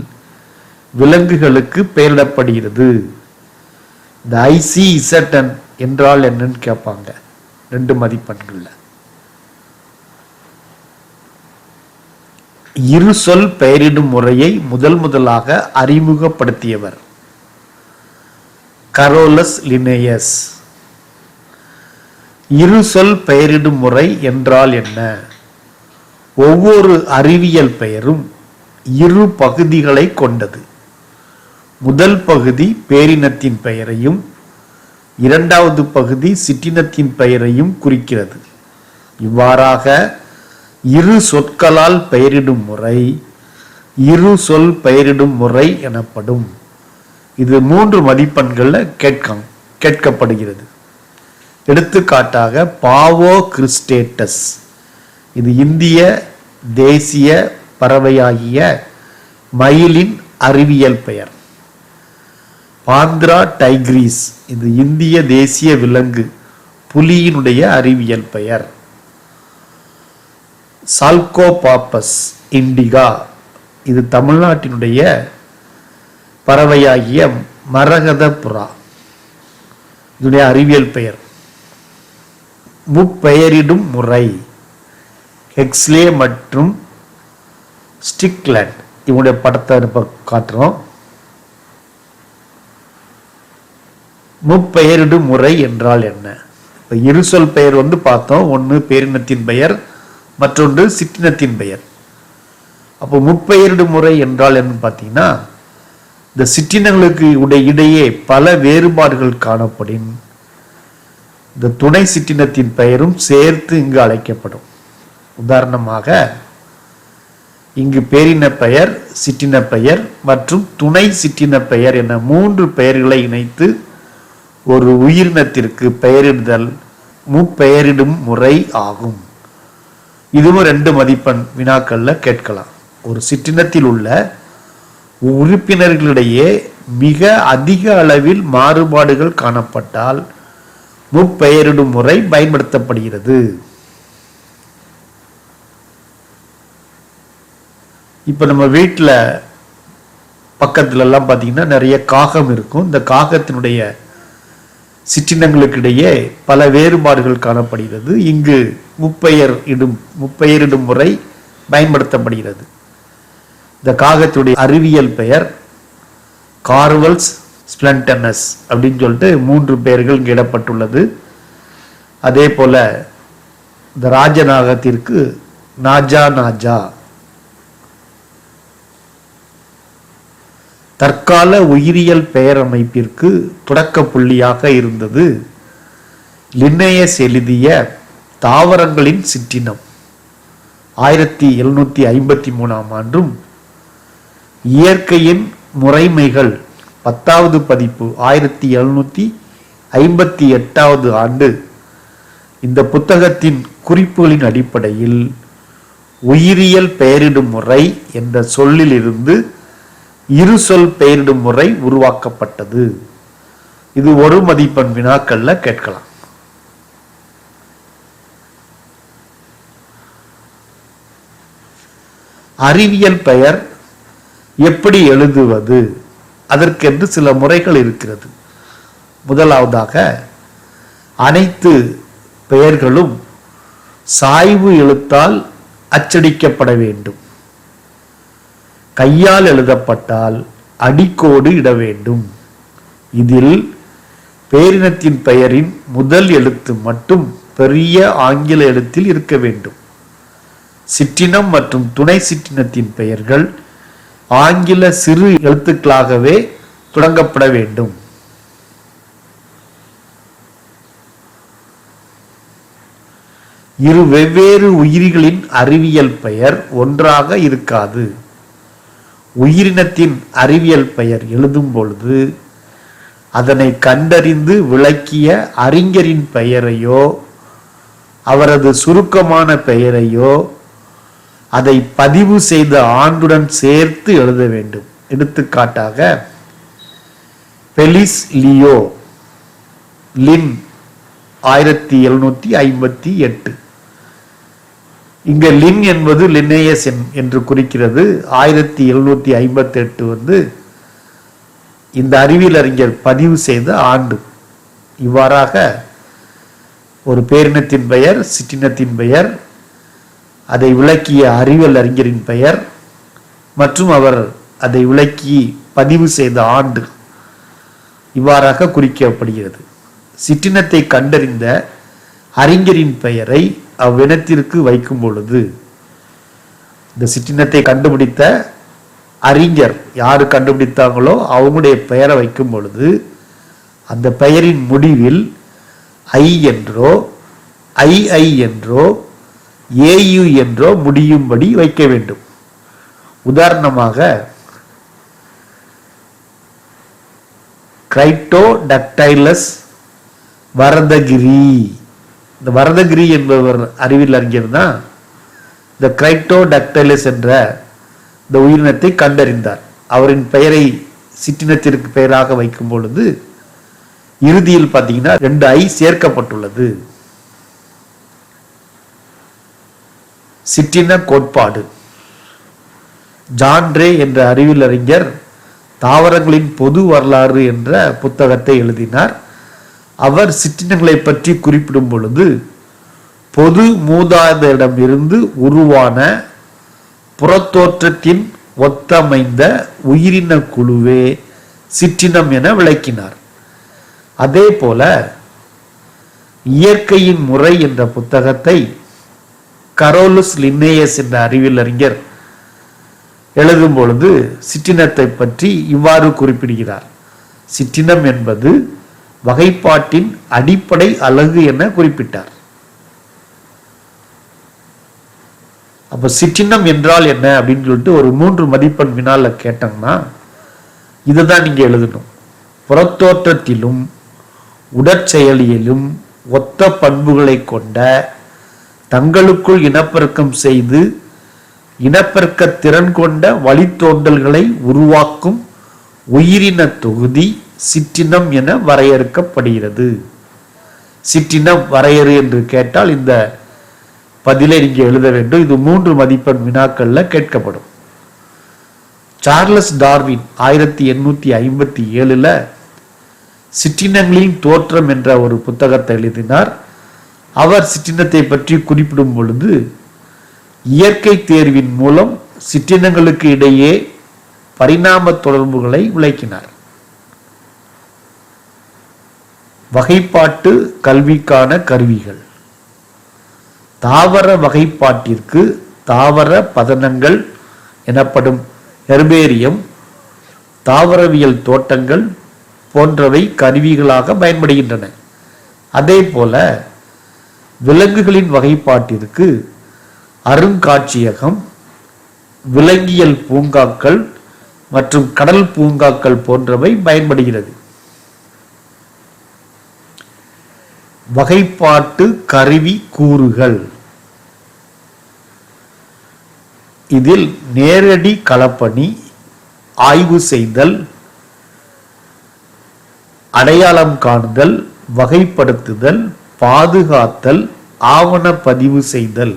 விலங்குகளுக்கு பெயரிடப்படுகிறது. இந்த ICZN என்றால் என்னன்னு கேட்பாங்க 2 மதிப்பெண்கள்ல. இரு சொல் பெயரிடும் முறையை முதலாக அறிமுகப்படுத்தியவர் கரோலஸ் லினேயஸ். இரு சொல் பெயரிடும் முறை என்றால் என்ன? ஒவ்வொரு அறிவியல் பெயரும் இரு பகுதிகளை கொண்டது. முதல் பகுதி பேரினத்தின் பெயரையும், இரண்டாவது பகுதி சிற்றினத்தின் பெயரையும் குறிக்கிறது. இவ்வாறாக இரு சொற்களால் பெயரிடும் முறை இரு சொல் பெயரிடும் முறை எனப்படும். இது 3 மதிப்பெண்கள்ல கேட்கப்படுகிறது. எடுத்துக்காட்டாக பாவோ கிறிஸ்டேட்டஸ், இது இந்திய தேசிய பறவையாகிய மயிலின் அறிவியல் பெயர். பாந்திரா டைக்ரிஸ், இது இந்திய தேசிய விலங்கு புலியினுடைய அறிவியல் பெயர். சால்கோபாப்பஸ் இண்டிகா, இது தமிழ்நாட்டினுடைய பறவையாகிய மரகத புறா, இதனுடைய அறிவியல் பெயர். முப்பெயரிடும் முறை ஹெக்ஸ்லே மற்றும் ஸ்டிக்லேண்ட், இவனுடைய படத்தை காட்டுறோம். முப்பெயரிடும் முறை என்றால் என்ன? இப்ப இரு சொல் பெயர் பார்த்தோம். ஒன்று பேரினத்தின் பெயர், மற்றொன்று சிற்றினத்தின் பெயர். அப்போ முப்பெயரிடும் முறை என்றால் என்ன பார்த்தீங்கன்னா, இந்த சிற்றினங்களுக்கு இடையே பல வேறுபாடுகள் காணப்படும். இந்த துணை சிற்றினத்தின் பெயரும் சேர்த்து இங்கு அழைக்கப்படும். உதாரணமாக இங்கு பேரின பெயர், சிற்றின பெயர் மற்றும் துணை சிற்றின பெயர் என 3 பெயர்களை இணைத்து ஒரு உயிரினத்திற்கு பெயரிடுதல் முப்பெயரிடும் முறை ஆகும். இதுவும் 2 மதிப்பெண் வினாக்கள்ல கேட்கலாம். ஒரு சிற்றினத்தில் உள்ள உறுப்பினர்களிடையே மிக அதிக அளவில் மாறுபாடுகள் காணப்பட்டால் முப்பெயரிடும் முறை பயன்படுத்தப்படுகிறது. இப்ப நம்ம வீட்டில் பக்கத்துல எல்லாம் பார்த்தீங்கன்னா நிறைய காகம் இருக்கும். இந்த காகத்தினுடைய சிற்றினங்களுக்கு இடையே பல வேறுபாடுகள் காணப்படுகிறது. இங்கு முப்பெயரிடும் முறை பயன்படுத்தப்படுகிறது. இந்த காகத்துடைய அறிவியல் பெயர் கார்வல்ஸ் ஸ்பிளண்டனஸ் அப்படின்னு சொல்லிட்டு 3 பெயர்கள் இங்கு இடப்பட்டுள்ளது. அதே போல இந்த ராஜநாகத்திற்கு நாஜா நாஜா. தற்கால உயிரியல் பெயர் அமைப்பிற்கு தொடக்க புள்ளியாக இருந்தது லின்னேயஸ் எழுதிய தாவரங்களின் சிற்றினம் 1753ஆம் ஆண்டும், இயற்கையின் முறைமைகள் 10வது பதிப்பு 1758வது ஆண்டு. இந்த புத்தகத்தின் குறிப்புகளின் அடிப்படையில் உயிரியல் பெயரிடும் முறை என்ற சொல்லிலிருந்து இரு சொல் பெயரிடும் முறை உருவாக்கப்பட்டது. இது 1 மதிப்பெண் வினாக்கள்ல கேட்கலாம். அறிவியல் பெயர் எப்படி எழுதுவது? அதற்கென்று சில முறைகள் இருக்கிறது. முதலாவதாக, அனைத்து பெயர்களும் சாய்வு எழுத்தால் அச்சடிக்கப்பட வேண்டும். கையால் எழுதப்பட்டால் அடிக்கோடு இட வேண்டும். இதில் பேரினத்தின் பெயரின் முதல் எழுத்து மட்டும் பெரிய ஆங்கில எழுத்தில் இருக்க வேண்டும். சிற்றினம் மற்றும் துணை சிற்றினத்தின் பெயர்கள் ஆங்கில சிறு எழுத்துக்களாகவே தொடங்கப்பட வேண்டும். இரு வெவ்வேறு உயிரிகளின் அறிவியல் பெயர் ஒன்றாக இருக்காது. உயிரினத்தின் அறிவியல் பெயர் எழுதும் பொழுது அதனை கண்டறிந்து விளக்கிய அறிஞரின் பெயரையோ அவரது சுருக்கமான பெயரையோ அதை பதிவு செய்த ஆண்டுடன் சேர்த்து எழுத வேண்டும். எடுத்துக்காட்டாக பெலிஸ் லியோ லின் 1758. இங்க லின் என்பது லின்னேயஸ் என்று குறிக்கிறது. 1758 இந்த அறிவியல் அறிஞர் பதிவு செய்த ஆண்டு. இவ்வாறாக ஒரு பேரினத்தின் பெயர், சிற்றினத்தின் பெயர், அதை விளக்கிய அறிவியல் அறிஞரின் பெயர் மற்றும் அவர் அதை விளக்கி பதிவு செய்த ஆண்டு இவ்வாறாக குறிக்கப்படுகிறது. சிற்றினத்தை கண்டறிந்த அறிஞரின் பெயரை அவ்வினத்திற்கு வைக்கும் பொழுது இந்த சிற்றினத்தை கண்டுபிடித்த அறிஞர் யாரு கண்டுபிடித்தாங்களோ அவங்களுடைய பெயரை வைக்கும் பொழுது அந்த பெயரின் முடிவில் ஐ என்றோ ஐ என்றோ ஏயு என்றோ முடியும்படி வைக்க வேண்டும். உதாரணமாக கிரைட்டோடக்டைலஸ் வரதகிரி. இந்த வரதகிரி என்பவர் அறிவியல் அறிஞர் தான் இந்த கிரைட்டோடக்டைலஸ் என்ற இந்த உயிரினத்தை கண்டறிந்தார். அவரின் பெயரை சிற்றினத்திற்கு பெயராக வைக்கும் பொழுது இறுதியில் பார்த்தீங்கன்னா 2 ஐ சேர்க்கப்பட்டுள்ளது. சிற்றின கோட்பாடு. ஜான் ரே என்ற அறிவியல் அறிஞர் தாவரங்களின் பொது வரலாறு என்ற புத்தகத்தை எழுதினார். அவர் சிற்றினங்களை பற்றி குறிப்பிடும் பொழுது பொது மூதாதையரிடமிருந்து உருவான புறத்தோற்றத்தின் ஒத்தமைந்த உயிரின குழுவே சிற்றினம் என விளக்கினார். அதே போல இயற்கையின் முறை என்ற புத்தகத்தை கரோலுஸ் லின்னேயஸ் என்ற அறிவியல் அறிஞர் எழுதும் பொழுது சிற்றினத்தை பற்றி இவ்வாறு குறிப்பிடுகிறார். சிற்றினம் என்பது வகைப்பாட்டின் அடிப்படை அலகு என குறிப்பிட்டார். அப்ப சிற்றினம் என்றால் என்ன அப்படின்னு சொல்லிட்டு ஒரு 3 மதிப்பெண் வினால கேட்டோம்னா இதுதான் நீங்க எழுதணும். புறத்தோற்றத்திலும் உடற்செயலிலும் ஒத்த பண்புகளை கொண்ட தங்களுக்குள் இனப்பெருக்கம் செய்து இனப்பெருக்க திறன் கொண்ட வழித்தோன்றல்களை உருவாக்கும் உயிரின தொகுதி சிற்றினம் என வரையறுக்கப்படுகிறது. சிற்றினம் வரையறு என்று கேட்டால் இந்த பதிலை நீங்க எழுத வேண்டும். இது 3 மதிப்பெண் வினாக்கள்ல கேட்கப்படும். சார்லஸ் டார்வின் 1857 சிற்றினங்களின் தோற்றம் என்ற ஒரு புத்தகத்தை எழுதினார். அவர் சிற்றினத்தை பற்றி குறிப்பிடும் பொழுது இயற்கை தேர்வின் மூலம் சிற்றினங்களுக்கு இடையே பரிணாம தொடர்புகளை விளக்கினார். வகைப்பாட்டு கல்விக்கான கருவிகள். தாவர வகைப்பாட்டிற்கு தாவர பதனங்கள் எனப்படும் ஹெர்பேரியம், தாவரவியல் தோட்டங்கள் போன்றவை கருவிகளாக பயன்படுகின்றன. அதே போல விலங்குகளின் வகைப்பாட்டிற்கு அருங்காட்சியகம், விலங்கியல் பூங்காக்கள் மற்றும் கடல் பூங்காக்கள் போன்றவை பயன்படுகிறது. வகைப்பாட்டு கருவி கூறுகள். இதில் நேரடி களப்பணி, ஆய்வு செய்தல், அடையாளம் காணுதல், வகைப்படுத்துதல், பாதுகாத்தல், ஆவண பதிவு செய்தல்,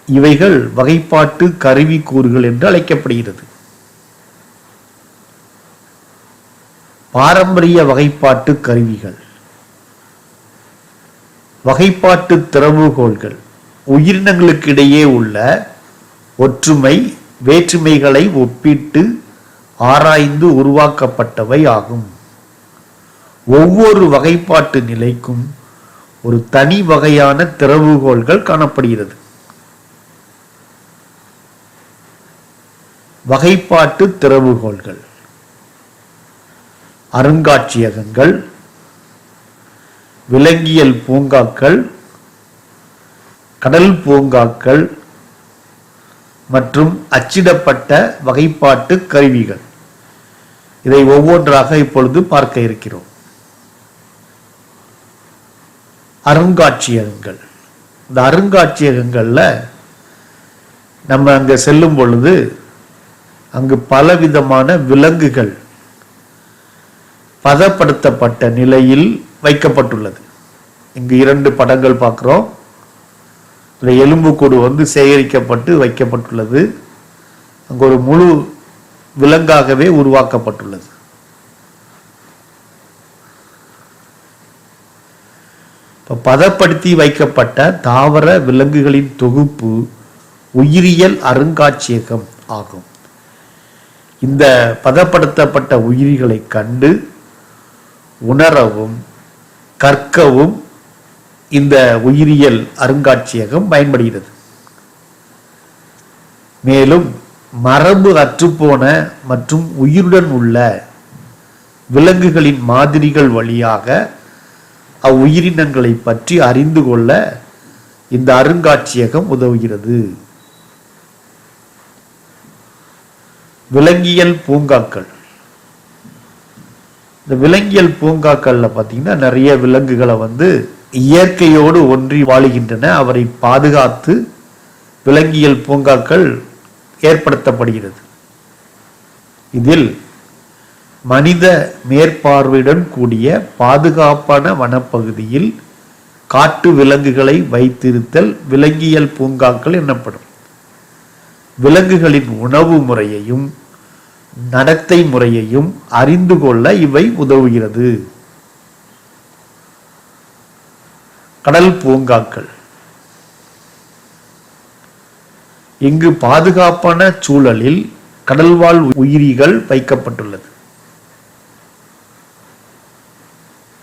இவைகள் வகைப்பாட்டு கருவி கூறுகள் என்று அழைக்கப்படுகிறது. பாரம்பரிய வகைப்பாட்டு கருவிகள். வகைப்பாட்டு திறவுகோல்கள் உயிரினங்களுக்கு இடையே உள்ள ஒற்றுமை வேற்றுமைகளை ஒப்பிட்டு ஆராய்ந்து உருவாக்கப்பட்டவை ஆகும். ஒவ்வொரு வகைப்பாட்டு நிலைக்கும் ஒரு தனி வகையான திறவுகோள்கள் காணப்படுகிறது. வகைப்பாட்டு திறவுகோள்கள்: அருங்காட்சியகங்கள், விலங்கியல் பூங்காக்கள், கடல் பூங்காக்கள் மற்றும் அச்சிடப்பட்ட வகைப்பாட்டு கருவிகள். இதை ஒவ்வொன்றாக இப்பொழுது பார்க்க இருக்கிறோம். அருங்காட்சியகங்கள். இந்த அருங்காட்சியகங்கள்ல நம்ம அங்க செல்லும் பொழுது அங்கு பலவிதமான விலங்குகள் பதப்படுத்தப்பட்ட நிலையில் வைக்கப்பட்டுள்ளது. இங்கு 2 படங்கள் பார்க்கிறோம். இந்த எலும்புக்கூடு சேகரிக்கப்பட்டு வைக்கப்பட்டுள்ளது. அங்கு ஒரு முழு விலங்காகவே உருவாக்கப்பட்டுள்ளது. பதப்படுத்தி வைக்கப்பட்ட தாவர விலங்குகளின் தொகுப்பு உயிரியல் அருங்காட்சியகம் ஆகும். இந்த பதப்படுத்தப்பட்ட உயிரிகளை கண்டு உணரவும் கற்கவும் இந்த உயிரியல் அருங்காட்சியகம் பயன்படுகிறது. மேலும் மரபு அற்றுப்போன மற்றும் உயிருடன் உள்ள விலங்குகளின் மாதிரிகள் வழியாக அவ்வுயிரினங்களை பற்றி அறிந்து கொள்ள இந்த அருங்காட்சியகம் உதவுகிறது. விலங்கியல் பூங்காக்கள். இந்த விலங்கியல் பூங்காக்கள்ல பார்த்தீங்கன்னா நிறைய விலங்குகளை இயற்கையோடு ஒன்றி வாழுகின்றன. அவரை பாதுகாத்து விலங்கியல் பூங்காக்கள் ஏற்படுத்தப்படுகிறது. இதில் மனித மேற்பார்வையுடன் கூடிய பாதுகாப்பான வனப்பகுதியில் காட்டு விலங்குகளை வைத்திருத்தல் விலங்கியல் பூங்காக்கள் எனப்படும். விலங்குகளின் உணவு முறையையும் நடத்தை முறையையும் அறிந்து கொள்ள இவை உதவுகிறது. கடல் பூங்காக்கள். இங்கு பாதுகாப்பான சூழலில் கடல்வாழ் உயிரிகள் வைக்கப்பட்டுள்ளது.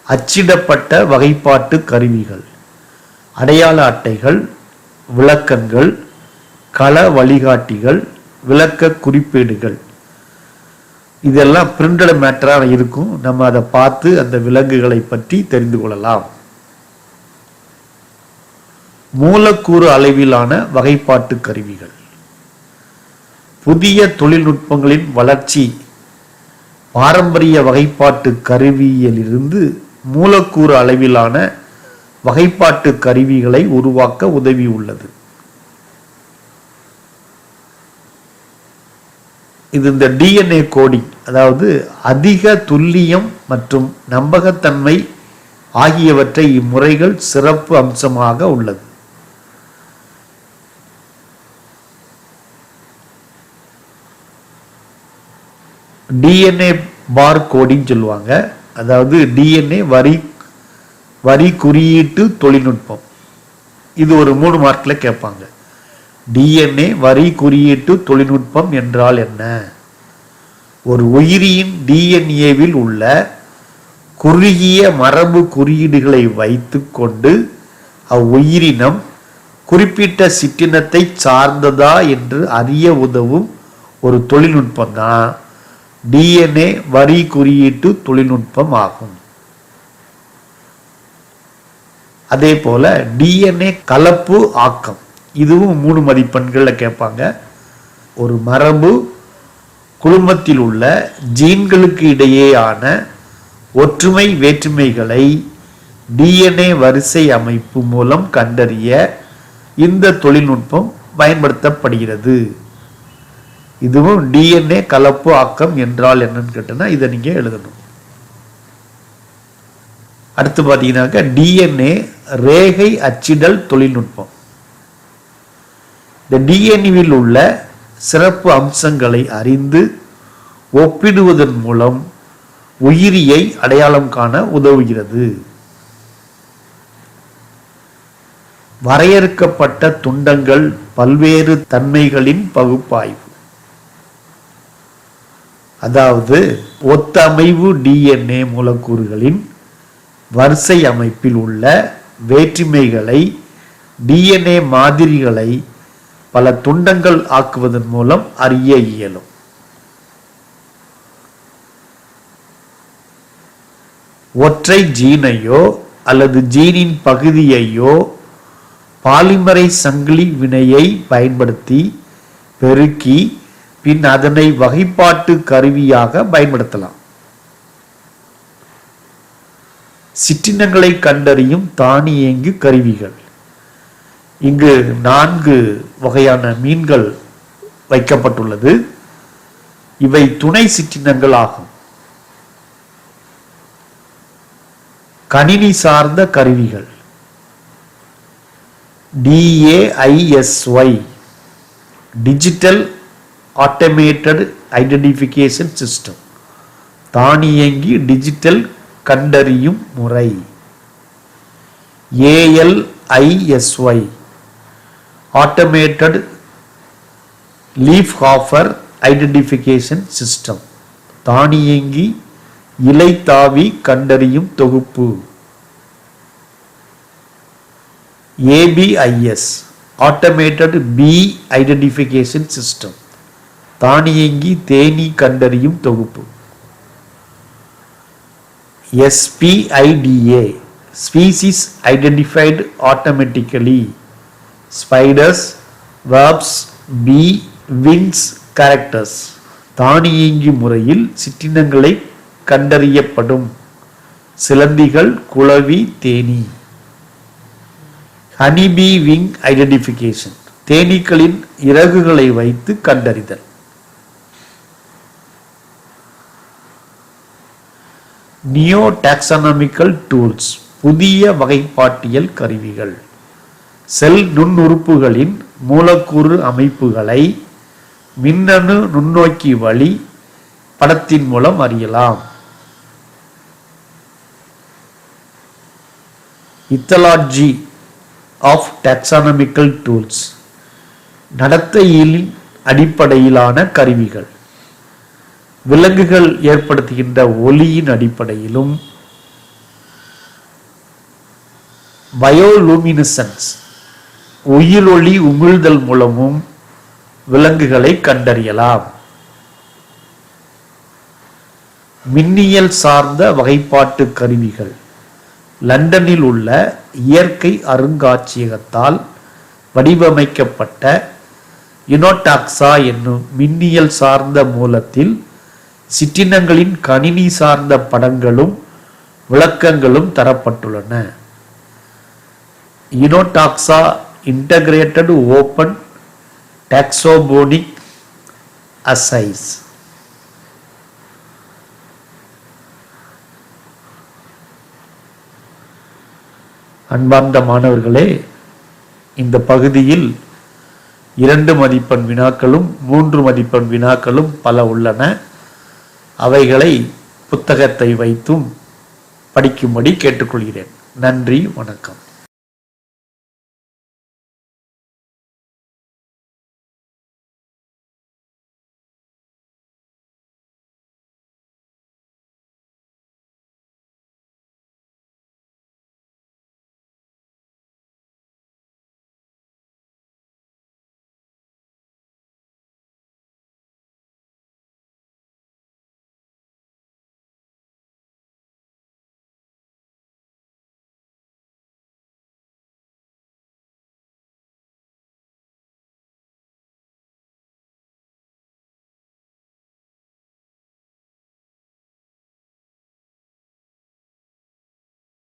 அச்சிடப்பட்ட வகைப்பாட்டு கருவிகள், அடையாள அட்டைகள், விளக்கங்கள், கள வழிகாட்டிகள், விளக்க குறிப்பேடுகள், இதெல்லாம் பிரிண்டட் மேட்டராக இருக்கும். நம்ம அதை பார்த்து அந்த விலங்குகளை பற்றி தெரிந்து கொள்ளலாம். மூலக்கூறு அளவிலான வகைப்பாட்டு கருவிகள். புதிய தொழில்நுட்பங்களின் வளர்ச்சி பாரம்பரிய வகைப்பாட்டு கருவியிலிருந்து மூலக்கூறு அளவிலான வகைப்பாட்டு கருவிகளை உருவாக்க உதவி உள்ளது. இது இந்த DNA கோடிங், அதாவது அதிக துல்லியம் மற்றும் நம்பகத்தன்மை ஆகியவற்றை இம்முறைகள் சிறப்பு அம்சமாக உள்ளது. DNA பார் கோடிங் சொல்லுவாங்க. அதாவது DNA வரி குறியீட்டு தொழில்நுட்பம். இது ஒரு 3 மார்க்ல கேட்பாங்க. DNA வரி குறியீட்டு தொழில்நுட்பம் என்றால் என்ன? ஒரு உயிரியின் DNAவில் உள்ள குறுகிய மரபு குறியீடுகளை வைத்து கொண்டு அவ்வுயிரினம் குறிப்பிட்ட சிற்றினத்தை சார்ந்ததா என்று அறிய உதவும் ஒரு தொழில்நுட்பம் தான் DNA வரி குறியீட்டு தொழில்நுட்பம் ஆகும். அதே போல DNA கலப்பு ஆக்கம், இதுவும் 3 மதிப்பெண்கள்ல கேட்பாங்க. ஒரு மரபு குழுமத்தில் உள்ள ஜீன்களுக்கு இடையேயான ஒற்றுமை வேற்றுமைகளை DNA வரிசை அமைப்பு மூலம் கண்டறிய இந்த தொழில்நுட்பம் பயன்படுத்தப்படுகிறது. இதுவும் DNA கலப்பு ஆக்கம் என்றால் என்னன்னு கேட்டனா இதை நீங்க எழுதணும். அடுத்து பார்த்தீங்கன்னாக்க DNA ரேகை அச்சிடல் தொழில்நுட்பம். இந்த DNAவில் உள்ள சிறப்பு அம்சங்களை அறிந்து ஒப்பிடுவதன் மூலம் உயிரியை அடையாளம் காண உதவுகிறது. வரையறுக்கப்பட்ட துண்டங்கள் பல்வேறு தன்மைகளின் பகுப்பாய்வு. அதாவது ஒத்தமைவு டிஎன்ஏ மூலக்கூறுகளின் வரிசை அமைப்பில் உள்ள வேற்றுமைகளை டிஎன்ஏ மாதிரிகளை பல துண்டங்கள் ஆக்குவதன் மூலம் அறிய இயலும். ஒற்றை ஜீனையோ அல்லது ஜீனின் பகுதியையோ பாலிமரை சங்கிலி வினையை பயன்படுத்தி பெருக்கி பின் அதனை வகைப்பாட்டு கருவியாக பயன்படுத்தலாம். சிற்றினங்களை கண்டறியும் தானியங்கி கருவிகள். இங்கு 4 வகையான மீன்கள் வைக்கப்பட்டுள்ளது. இவை துணை சிற்றினங்கள் ஆகும். கணினி சார்ந்த கருவிகள். DAISY digital automated identification system, தானியங்கி டிஜிட்டல் கண்டறியும் முறை. ALISY automated leaf hopper identification system, தானியங்கி இலை தாவி கண்டறியும் தொகுப்பு. ABIS automated bee identification system, தானியங்கி தேனீ கண்டறியும் தொகுப்பு. SPIDA species identified automatically, spiders, wasps, bee wings characters, தானியங்கி முறையில் சிற்றினங்களை கண்டறியப்படும் சிலந்திகள், குளவி, தேனீ. ஹனிபீ விங் ஐடென்டிஃபிகேஷன், தேனீக்களின் இறகுகளை வைத்து கண்டறிதல். நியோ டாக்சானமிக்கல் டூல்ஸ், புதிய வகைப்பாட்டியல் கருவிகள். செல் நுண்ணுறுப்புகளின் மூலக்கூறு அமைப்புகளை மின்னணு நுண்ணோக்கி வழி படத்தின் மூலம் அறியலாம். இத்தாலஜி ஆஃப் டாக்சானமிக்கல் டூல்ஸ், நடத்தையில் அடிப்படையிலான கருவிகள். விலங்குகள் ஏற்படுத்துகின்ற ஒலியின் அடிப்படையிலும் பயோலூமினிசன்ஸ் உயிரொளி உமிழ்தல் மூலமும் விலங்குகளை கண்டறியலாம். மின்னியல் சார்ந்த வகைப்பாட்டு கருவிகள். லண்டனில் உள்ள இயற்கை அருங்காட்சியகத்தால் வடிவமைக்கப்பட்ட யுனோடாக்சா என்னும் மின்னியல் சார்ந்த மூலத்தில் சிற்றினங்களின் கணினி சார்ந்த படங்களும் விளக்கங்களும் தரப்பட்டுள்ளன. யுனோடாக்சா இன்டகிரேட்டட் ஓபன் டாக்சோபோனிக் அசைஸ். அன்பார்ந்த மாணவர்களே, இந்த பகுதியில் 2 மதிப்பெண் வினாக்களும் 3 மதிப்பெண் வினாக்களும் பல உள்ளன. அவைகளை புத்தகத்தை வைத்தும் படிக்கும்படி கேட்டுக்கொள்கிறேன். நன்றி, வணக்கம்.